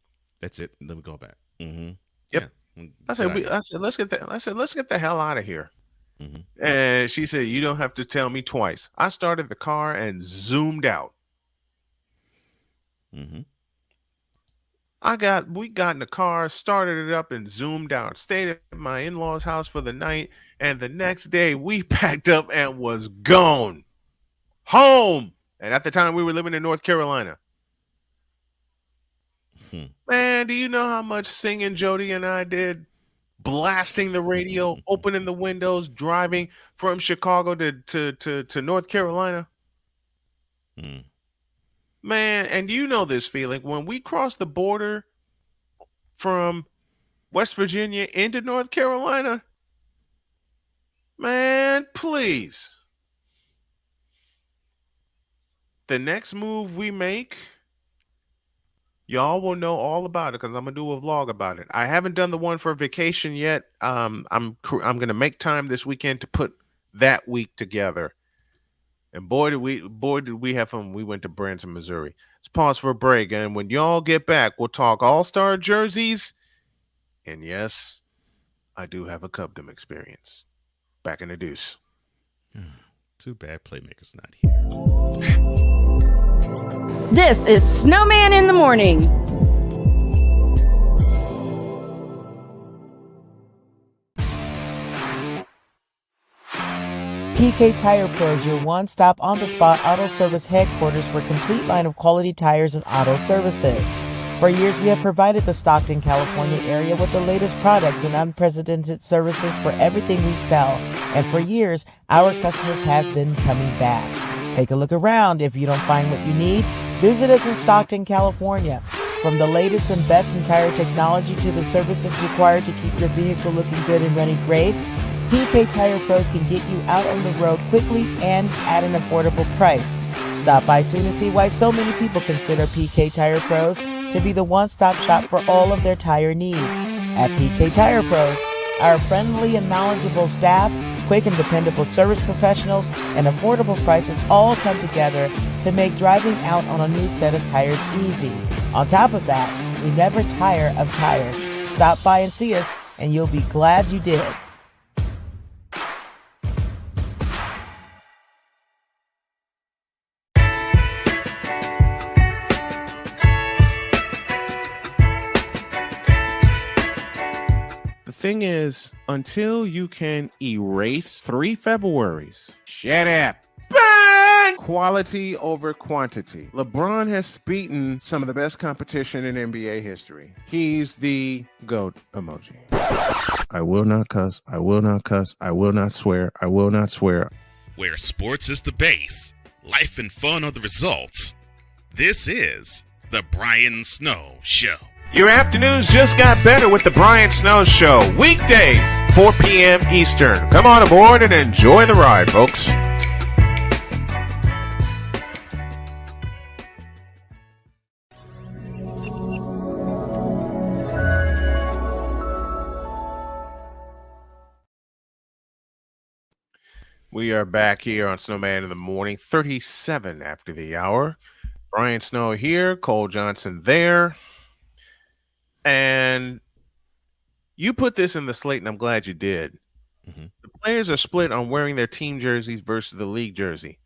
That's it. Let me go back. Yep. Yeah. I said, let's get the hell out of here. And she said, "You don't have to tell me twice." I started the car and zoomed out. We got in the car, started it up and zoomed out, stayed at my in-laws' house for the night. And the next day we packed up and was gone home. And at the time we were living in North Carolina. Man, do you know how much singing Jody and I did? Blasting the radio, opening the windows, driving from Chicago to North Carolina. Man, and you know this feeling when we crossed the border from West Virginia into North Carolina. Man, please. the next move we make, y'all will know all about it because I'm gonna do a vlog about it. I haven't done the one for vacation yet. I'm gonna make time this weekend to put that week together. And boy did we have fun. We went to Branson, Missouri. Let's pause for a break, and when y'all get back, we'll talk All-Star jerseys. And yes, I do have a Cubdom experience. Back in the deuce. Too bad Playmaker's not here. This is Snowman in the Morning. PK Tire Pro is your one-stop on-the-spot auto service headquarters for a complete line of quality tires and auto services. For years, we have provided the Stockton, California area with the latest products and unprecedented services for everything we sell. And for years, our customers have been coming back. Take a look around. If you don't find what you need, visit us in Stockton, California. From the latest and best in tire technology to the services required to keep your vehicle looking good and running great, PK Tire Pros can get you out on the road quickly and at an affordable price. Stop by soon to see why so many people consider PK Tire Pros to be the one-stop shop for all of their tire needs. At PK Tire Pros, our friendly and knowledgeable staff, quick and dependable service professionals, and affordable prices all come together to make driving out on a new set of tires easy. On top of that, we never tire of tires. Stop by and see us, and you'll be glad you did. Thing is, until you can erase 3 Februaries, shut up. Bang! Quality over quantity. LeBron has beaten some of the best competition in NBA history. He's the GOAT emoji. I will not cuss. I will not cuss. I will not swear. I will not swear. Where sports is the base, life and fun are the results. This is the Brian Snow Show. Your afternoons just got better with the Brian Snow Show. Weekdays, 4 p.m. Eastern. Come on aboard and enjoy the ride, folks. We are back here on Snowman in the Morning, 37 after the hour. Brian Snow here, Cole Johnson there. And you put this in the slate, and I'm glad you did. Mm-hmm. The players are split on wearing their team jerseys versus the league jersey.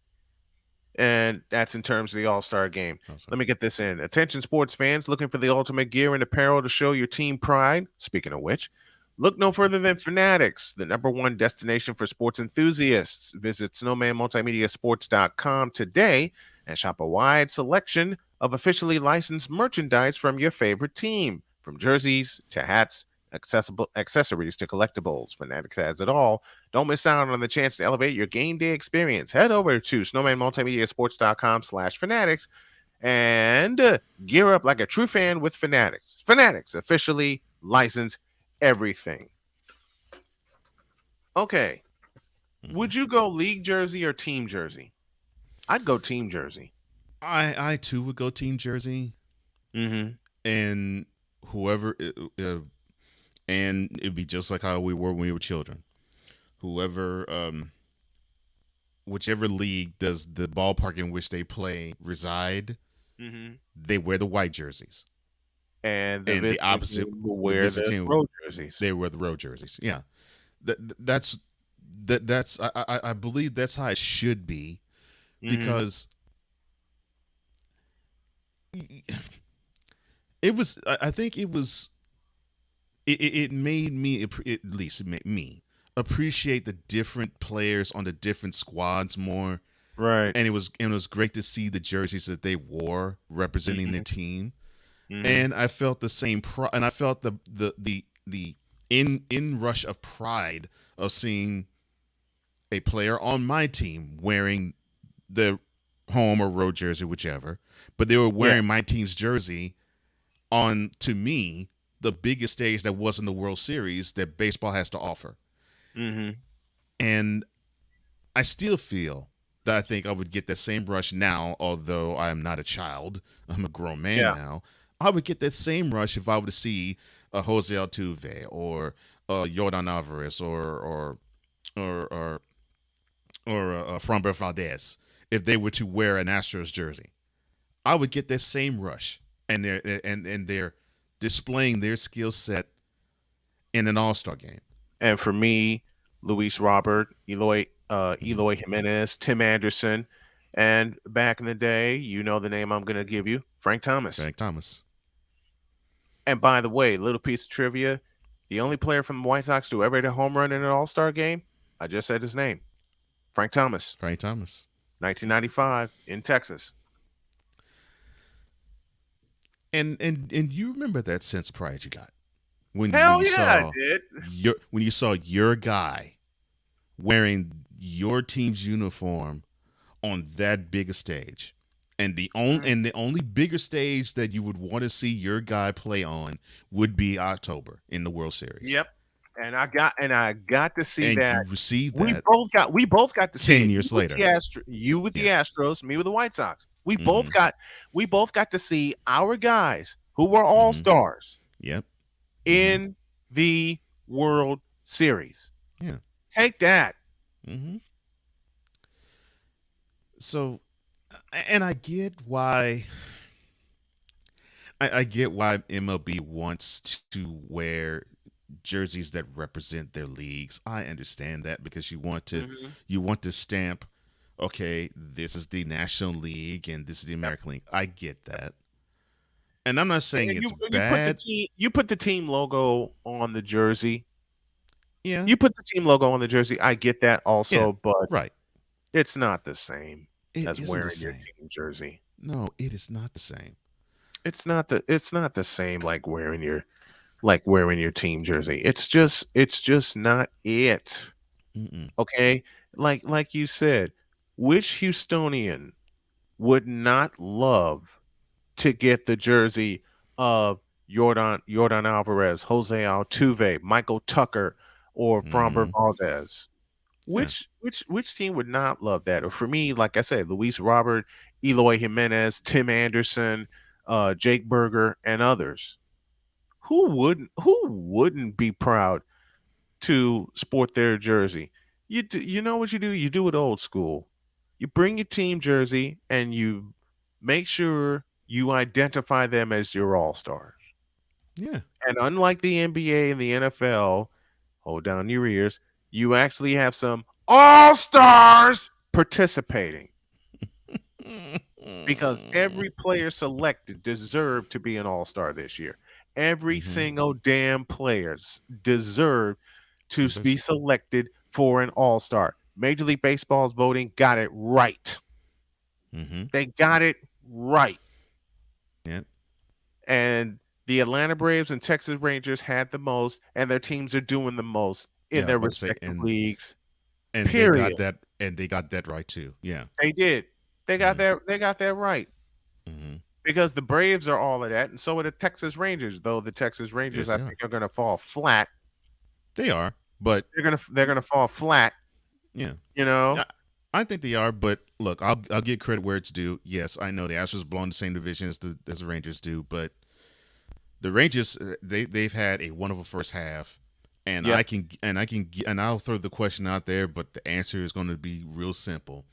And that's in terms of the All-Star game. Let me get this in. Attention sports fans looking for the ultimate gear and apparel to show your team pride. Speaking of which, look no further than Fanatics, the #1 destination for sports enthusiasts. Visit snowmanmultimediasports.com today and shop a wide selection of officially licensed merchandise from your favorite team. From jerseys to hats, accessories to collectibles, Fanatics has it all. Don't miss out on the chance to elevate your game day experience. Head over to snowmanmultimediasports.com/Fanatics and gear up like a true fan with Fanatics. Fanatics, officially licensed everything. Okay. Would you go league jersey or team jersey? I'd go team jersey. I too would go team jersey. Mm-hmm. And whoever, and it'd be just like how we were when we were children. Whoever, whichever league does the ballpark in which they play reside, they wear the white jerseys. And the opposite will wear the road jerseys. They wear the road jerseys. Yeah, that's I believe that's how it should be, because it was. I think it was. It made me, at least it made me appreciate the different players on the different squads more. Right. And it was great to see the jerseys that they wore representing their team. And I felt the same and I felt the inrush of pride of seeing a player on my team wearing the home or road jersey, whichever, but they were wearing my team's jersey on, to me, the biggest stage that wasn't the World Series that baseball has to offer. And I still feel that I think I would get that same rush now, although I am not a child. I'm a grown man now. I would get that same rush if I were to see a Jose Altuve or Yordan Alvarez or Framber Valdez if they were to wear an Astros jersey. I would get that same rush, and they're displaying their skill set in an All-Star game. And for me, Luis Robert, Eloy Jimenez, Tim Anderson, and back in the day, you know the name I'm going to give you, Frank Thomas. Frank Thomas. And by the way, little piece of trivia, the only player from the White Sox to ever hit a home run in an All-Star game, I just said his name, Frank Thomas. Frank Thomas. 1995 in Texas. And you remember that sense of pride you got when I did. When you saw your guy wearing your team's uniform on that bigger stage, and the only bigger stage that you would want to see your guy play on would be October in the World Series. Yep. And I got to see and that. You received that. We both got to see 10 years later. You with the Astros, me with the White Sox. We both got to see our guys who were all-stars. Yep. In the World Series. Yeah. Take that. Mm-hmm. So, and I get why MLB wants to wear jerseys that represent their leagues. I understand that because you want to stamp, okay, this is the National League and this is the American League. I get that. And I'm not saying it's bad. You put the team logo on the jersey. Yeah. You put the team logo on the jersey. I get that also, but it's not the same as wearing your team jersey. No, it is not the same. It's not the same like wearing your team jersey. It's just not it. Mm-mm. Okay? Like you said, which Houstonian would not love to get the jersey of Yordan Alvarez, Jose Altuve, Michael Tucker, or Framber Valdez? Which team would not love that? Or for me, like I said, Luis Robert, Eloy Jimenez, Tim Anderson, Jake Berger, and others. Who wouldn't be proud to sport their jersey? You know what you do? You do it old school. You bring your team jersey and you make sure you identify them as your all-stars. Yeah. And unlike the NBA and the NFL, hold down your ears, you actually have some all-stars participating. Because every player selected deserved to be an all-star this year. Every single damn player deserved to be selected for an all-star. Major League Baseball's voting got it right. They got it right. Yep. And the Atlanta Braves and Texas Rangers had the most, and their teams are doing the most in their respective leagues. And period. they got that right too. Yeah. They did. They got that right. Because the Braves are all of that, and so are the Texas Rangers. Though the Texas Rangers, I think, are going to fall flat. They are, but they're gonna fall flat. Yeah, you know. I think they are, but look, I'll give credit where it's due. Yes, I know the Astros belong in the same division as the Rangers do, but the Rangers they've had a wonderful first half, and I'll throw the question out there, but the answer is going to be real simple.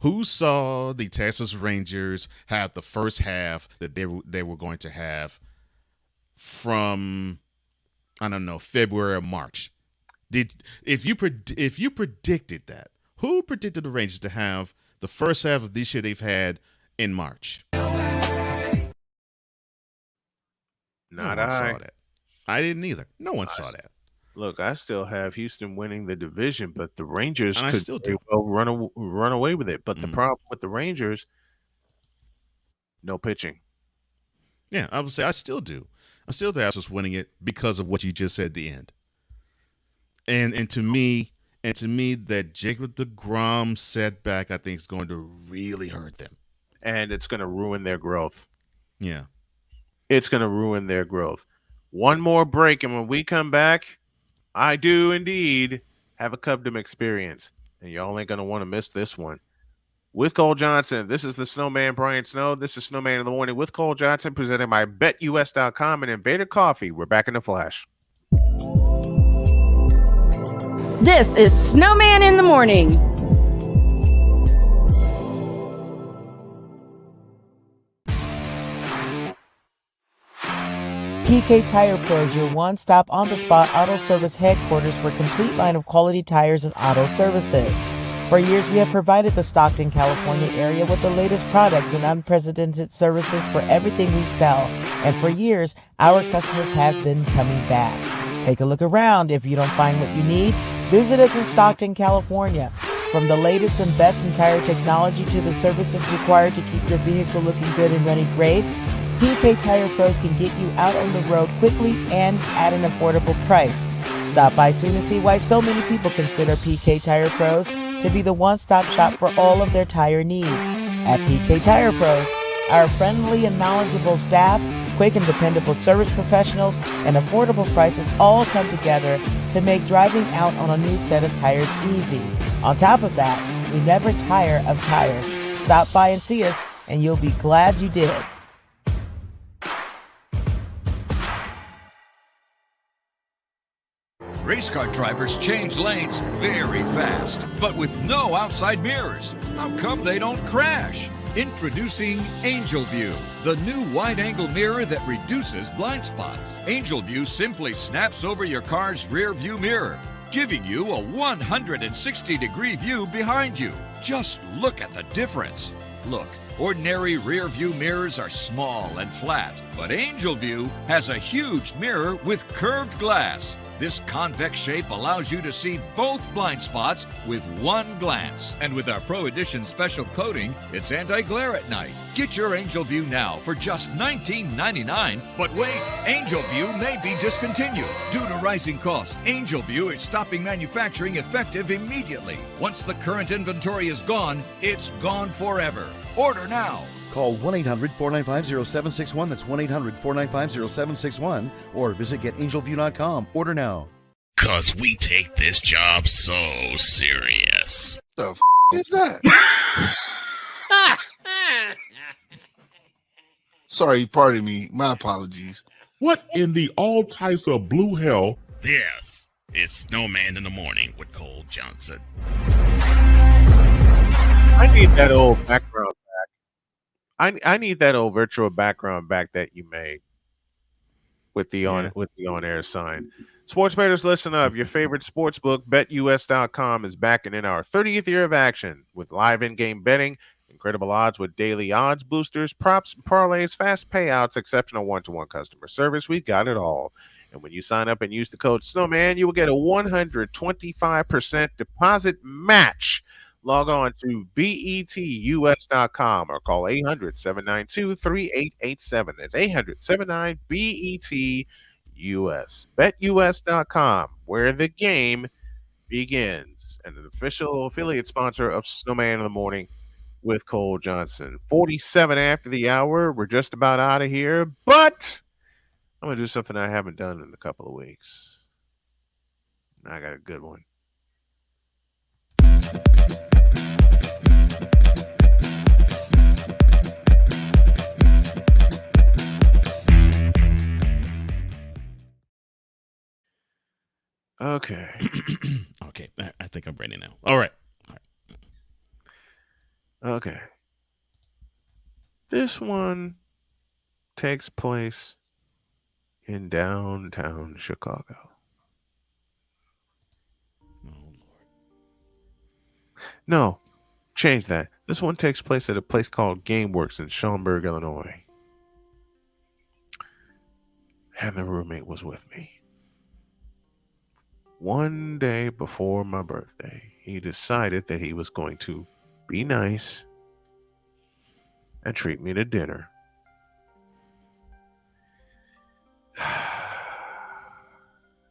Who saw the Texas Rangers have the first half that they were going to have from, I don't know, February or March? If you predicted that, who predicted the Rangers to have the first half of this year they've had in March? Not I saw that. I didn't either. No one saw that. Look, I still have Houston winning the division, but the Rangers And I could still very do. well run away with it. But the problem with the Rangers, no pitching. Yeah, I would say I still do. I still have us winning it because of what you just said at the end. And to me, that Jacob deGrom setback, I think, is going to really hurt them. And it's going to ruin their growth. Yeah. It's going to ruin their growth. One more break, and when we come back, I do indeed have a Cubdom experience, and y'all ain't going to want to miss this one. with Cole Johnson. This is the Snowman, Brian Snow. This is Snowman in the Morning with Cole Johnson, presented by BetUS.com and Invader Coffee. We're back in the flash. This is Snowman in the Morning. PK Tire Pros, your one-stop on-the-spot auto service headquarters for a complete line of quality tires and auto services. For years, we have provided the Stockton, California area with the latest products and unprecedented services for everything we sell. And for years, our customers have been coming back. Take a look around. If you don't find what you need, visit us in Stockton, California. From the latest and best in tire technology to the services required to keep your vehicle looking good and running great, PK Tire Pros can get you out on the road quickly and at an affordable price. Stop by soon to see why so many people consider PK Tire Pros to be the one-stop shop for all of their tire needs. At PK Tire Pros, our friendly and knowledgeable staff, quick and dependable service professionals, and affordable prices all come together to make driving out on a new set of tires easy. On top of that, we never tire of tires. Stop by and see us, and you'll be glad you did. Race car drivers change lanes very fast, but with no outside mirrors. How come they don't crash? Introducing Angel View, the new wide-angle mirror that reduces blind spots. Angel View simply snaps over your car's rear view mirror, giving you a 160-degree view behind you. Just look at the difference. Look, ordinary rear view mirrors are small and flat, but Angel View has a huge mirror with curved glass. This convex shape allows you to see both blind spots with one glance. And with our Pro Edition special coating, it's anti-glare at night. Get your Angel View now for just $19.99. But wait, Angel View may be discontinued. Due to rising costs, Angel View is stopping manufacturing effective immediately. Once the current inventory is gone, it's gone forever. Order now. Call 1-800-495-0761. That's 1-800-495-0761. Or visit GetAngelView.com. Order now. 'Cause we take this job so serious. The is that? Sorry, pardon me. My apologies. What in the all types of blue hell? This is Snowman in the Morning with Cole Johnson. I need that old background back. I need that old virtual background back that you made with the on-air sign. Sports bettors, listen up. Your favorite sports book, BetUS.com, is back and in our 30th year of action with live in-game betting, incredible odds with daily odds boosters, props, parlays, fast payouts, exceptional one-to-one customer service. We got it all. And when you sign up and use the code Snowman, you will get a 125% deposit match. Log on to betus.com or call 800-792-3887. That's 800-79-BET-US. BetUS.com, where the game begins. And an official affiliate sponsor of Snowman in the Morning with Cole Johnson. 47 after the hour. We're just about out of here, but I'm going to do something I haven't done in a couple of weeks. I got a good one. Okay. Okay. I think I'm ready now. All right. Okay. This one takes place in downtown Chicago. Oh, Lord. No, change that. This one takes place at a place called GameWorks in Schaumburg, Illinois. And the roommate was with me. One day before my birthday, he decided that he was going to be nice and treat me to dinner.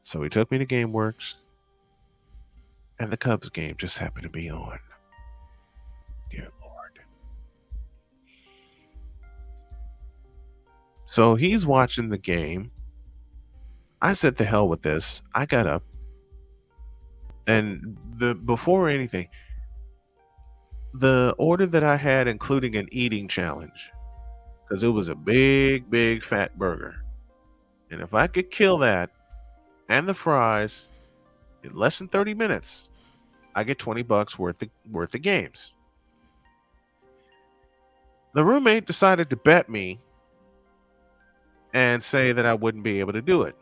So he took me to GameWorks, and the Cubs game just happened to be on. Dear Lord. So he's watching the game. I said, to hell with this. I got up. And before anything, the order that I had, including an eating challenge, because it was a big, big fat burger. And if I could kill that and the fries in less than 30 minutes, I get $20 worth of games. The roommate decided to bet me and say that I wouldn't be able to do it.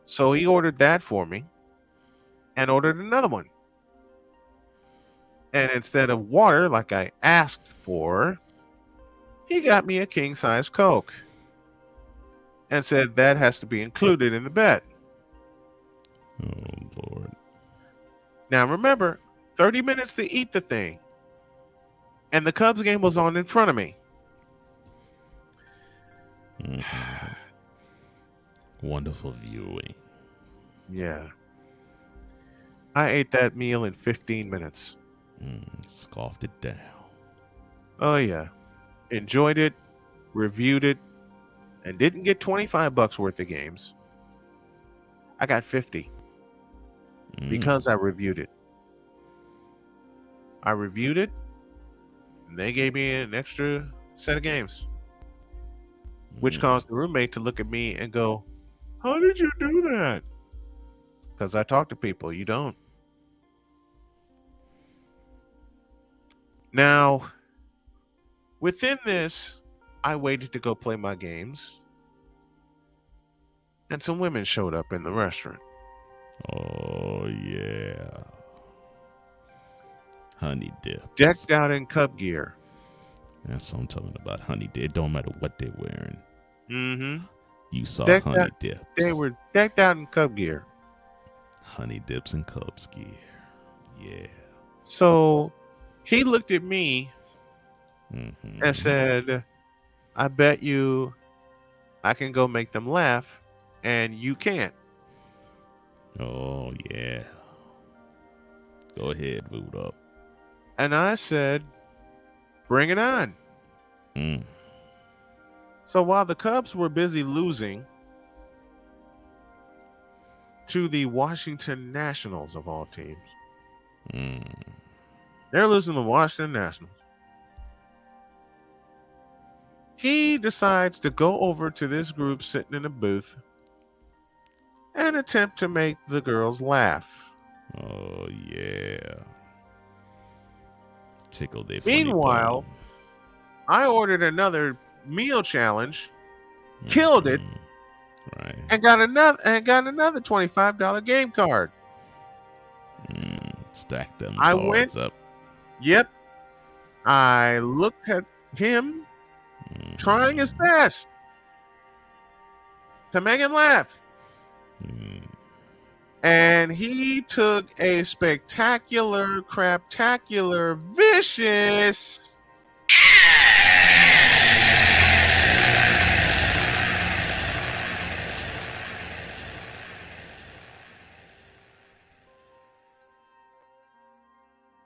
So he ordered that for me and ordered another one. And instead of water, like I asked for, he got me a king-size Coke and said that has to be included in the bet. Oh, Lord. Now, remember, 30 minutes to eat the thing. And the Cubs game was on in front of me. Wonderful viewing. Yeah. I ate that meal in 15 minutes. Scoffed it down. Oh, yeah. Enjoyed it, reviewed it, and didn't get $25 worth of games. I got 50 because I reviewed it. I reviewed it, and they gave me an extra set of games, which caused the roommate to look at me and go, "How did you do that?" Because I talk to people. You don't. Now, within this, I waited to go play my games, and some women showed up in the restaurant. Oh, yeah. Honey dips. Decked out in Cub gear. That's what I'm talking about. Honey dip. It don't matter what they're wearing. Mm-hmm. You saw Decked honey out, dips. They were decked out in Cub gear. Honey dips and Cubs gear. Yeah. So he looked at me and said, "I bet you I can go make them laugh and you can't." Oh, yeah. Go ahead, boot up. And I said, "Bring it on." So while the Cubs were busy losing to the Washington Nationals of all teams, they're losing to the Washington Nationals. He decides to go over to this group sitting in a booth and attempt to make the girls laugh. Oh, yeah. Tickle their Meanwhile, I ordered another meal challenge, killed it, right, and got another $25 game card. Stack them I cards went up. Yep. I looked at him trying his best to make him laugh. And he took a spectacular, craptacular, vicious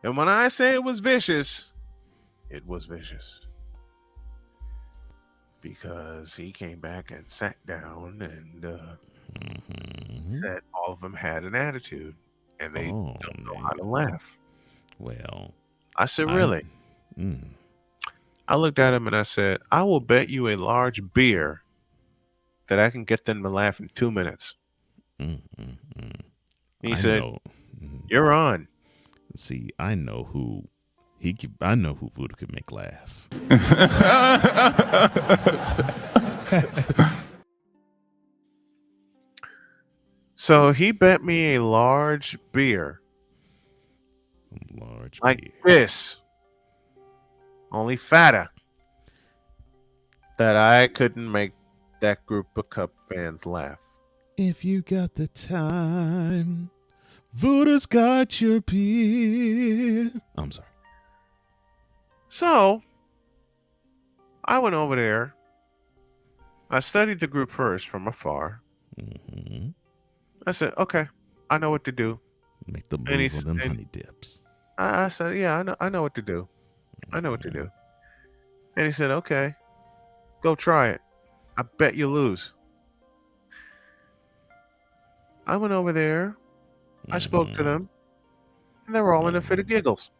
and when I say it was vicious, it was vicious. Because he came back and sat down and said all of them had an attitude and they don't know how to laugh. Well, I said, really? I looked at him and I said, "I will bet you a large beer that I can get them to laugh in 2 minutes." He said, "You're on." See, I know who Voodoo could make laugh. So he bet me a large beer. This. Only fatter. That I couldn't make that group of Cub fans laugh. If you got the time, Voodoo's got your beer. I'm sorry. So I went over there. I studied the group first from afar. I said, "Okay, I know what to do." Make the move on them honey dips. I said, "Yeah, I know what to do. I know what to do." And he said, "Okay, go try it. I bet you lose." I went over there. I spoke to them. And they were all in a fit of giggles.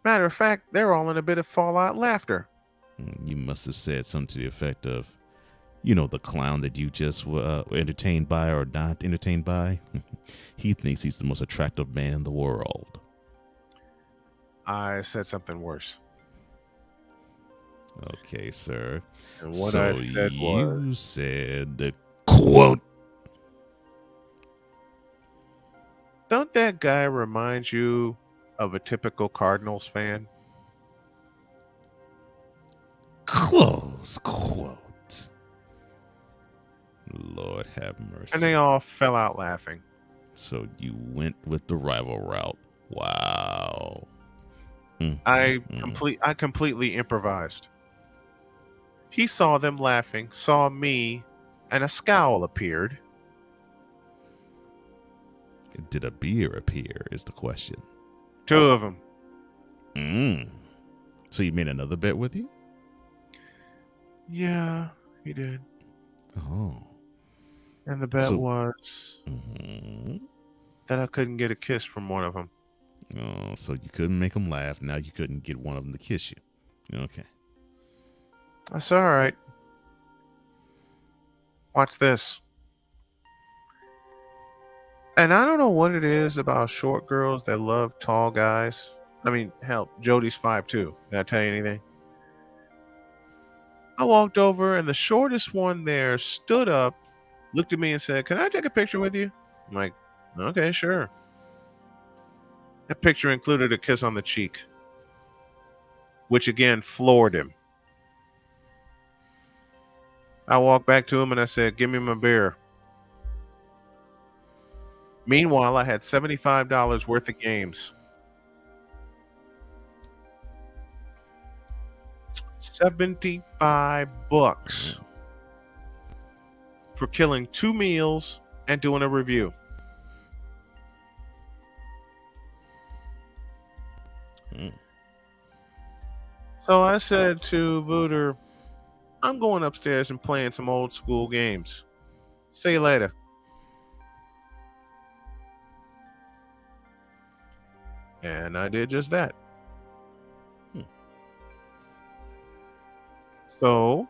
Matter of fact, they're all in a bit of fallout laughter. You must have said something to the effect of, you know, the clown that you just were entertained by or not entertained by. He thinks he's the most attractive man in the world. I said something worse. Okay, sir. And what so I said you said the quote. Don't that guy remind you of a typical Cardinals fan? Close quote. Lord have mercy. And they all fell out laughing. So you went with the rival route. Wow. I completely improvised. He saw them laughing, saw me, and a scowl appeared. Did a beer appear is the question. 2 of them. So you made another bet with you? Yeah, he did. Oh. And the bet was Mm-hmm. that I couldn't get a kiss from one of them. Oh, so you couldn't make them laugh. Now you couldn't get one of them to kiss you. Okay. That's all right. Watch this. And I don't know what it is about short girls that love tall guys. I mean, hell, Jody's 5'2". Did I tell you anything? I walked over and the shortest one there stood up, looked at me and said, "Can I take a picture with you?" I'm like, "Okay, sure." That picture included a kiss on the cheek, which again floored him. I walked back to him and I said, "Give me my beer." Meanwhile, I had $75 worth of games. $75 for killing 2 meals and doing a review. So I said to Voodoo, "I'm going upstairs and playing some old school games. See you later." And I did just that. So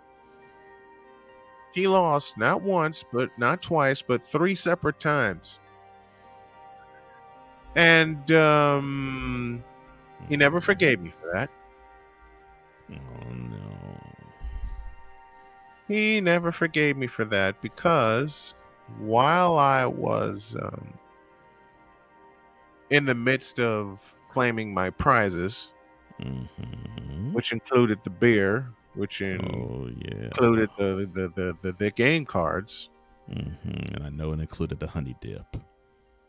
he lost not once, but not twice, but 3 separate times. And he never forgave me for that. Oh, no. He never forgave me for that because while I was in the midst of claiming my prizes, which included the beer, which included the game cards. And I know it included the honey dip.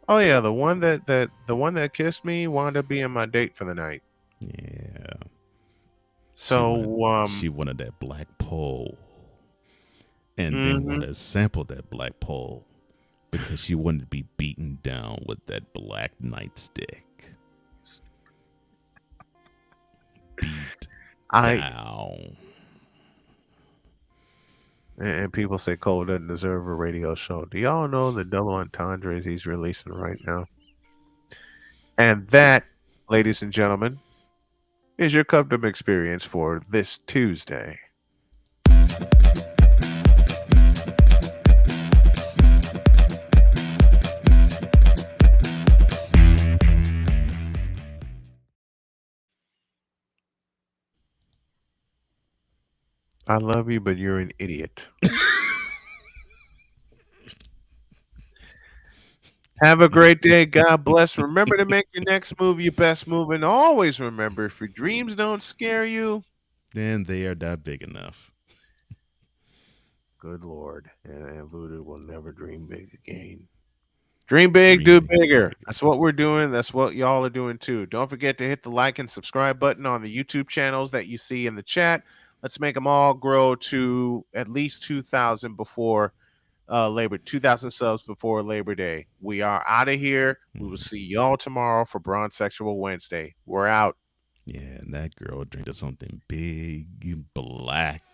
Oh yeah, the one that kissed me wound up being my date for the night. Yeah. So she wanted that black pole, and then wanted to sample that black pole because she wanted to be beaten down with that black nightstick. Beat down. And people say Cole doesn't deserve a radio show. Do y'all know the double entendres he's releasing right now? And that, ladies and gentlemen, is your Custom experience for this Tuesday. I love you, but you're an idiot. Have a great day. God bless. Remember to make your next move your best move. And always remember, if your dreams don't scare you, then they are not big enough. Good Lord. And Voodoo will never dream big again. Dream big, do bigger. That's what we're doing. That's what y'all are doing too. Don't forget to hit the like and subscribe button on the YouTube channels that you see in the chat. Let's make them all grow to at least 2,000 before 2,000 subs before Labor Day. We are out of here. We will see y'all tomorrow for Bronze Sexual Wednesday. We're out. Yeah, and that girl drank something big and black.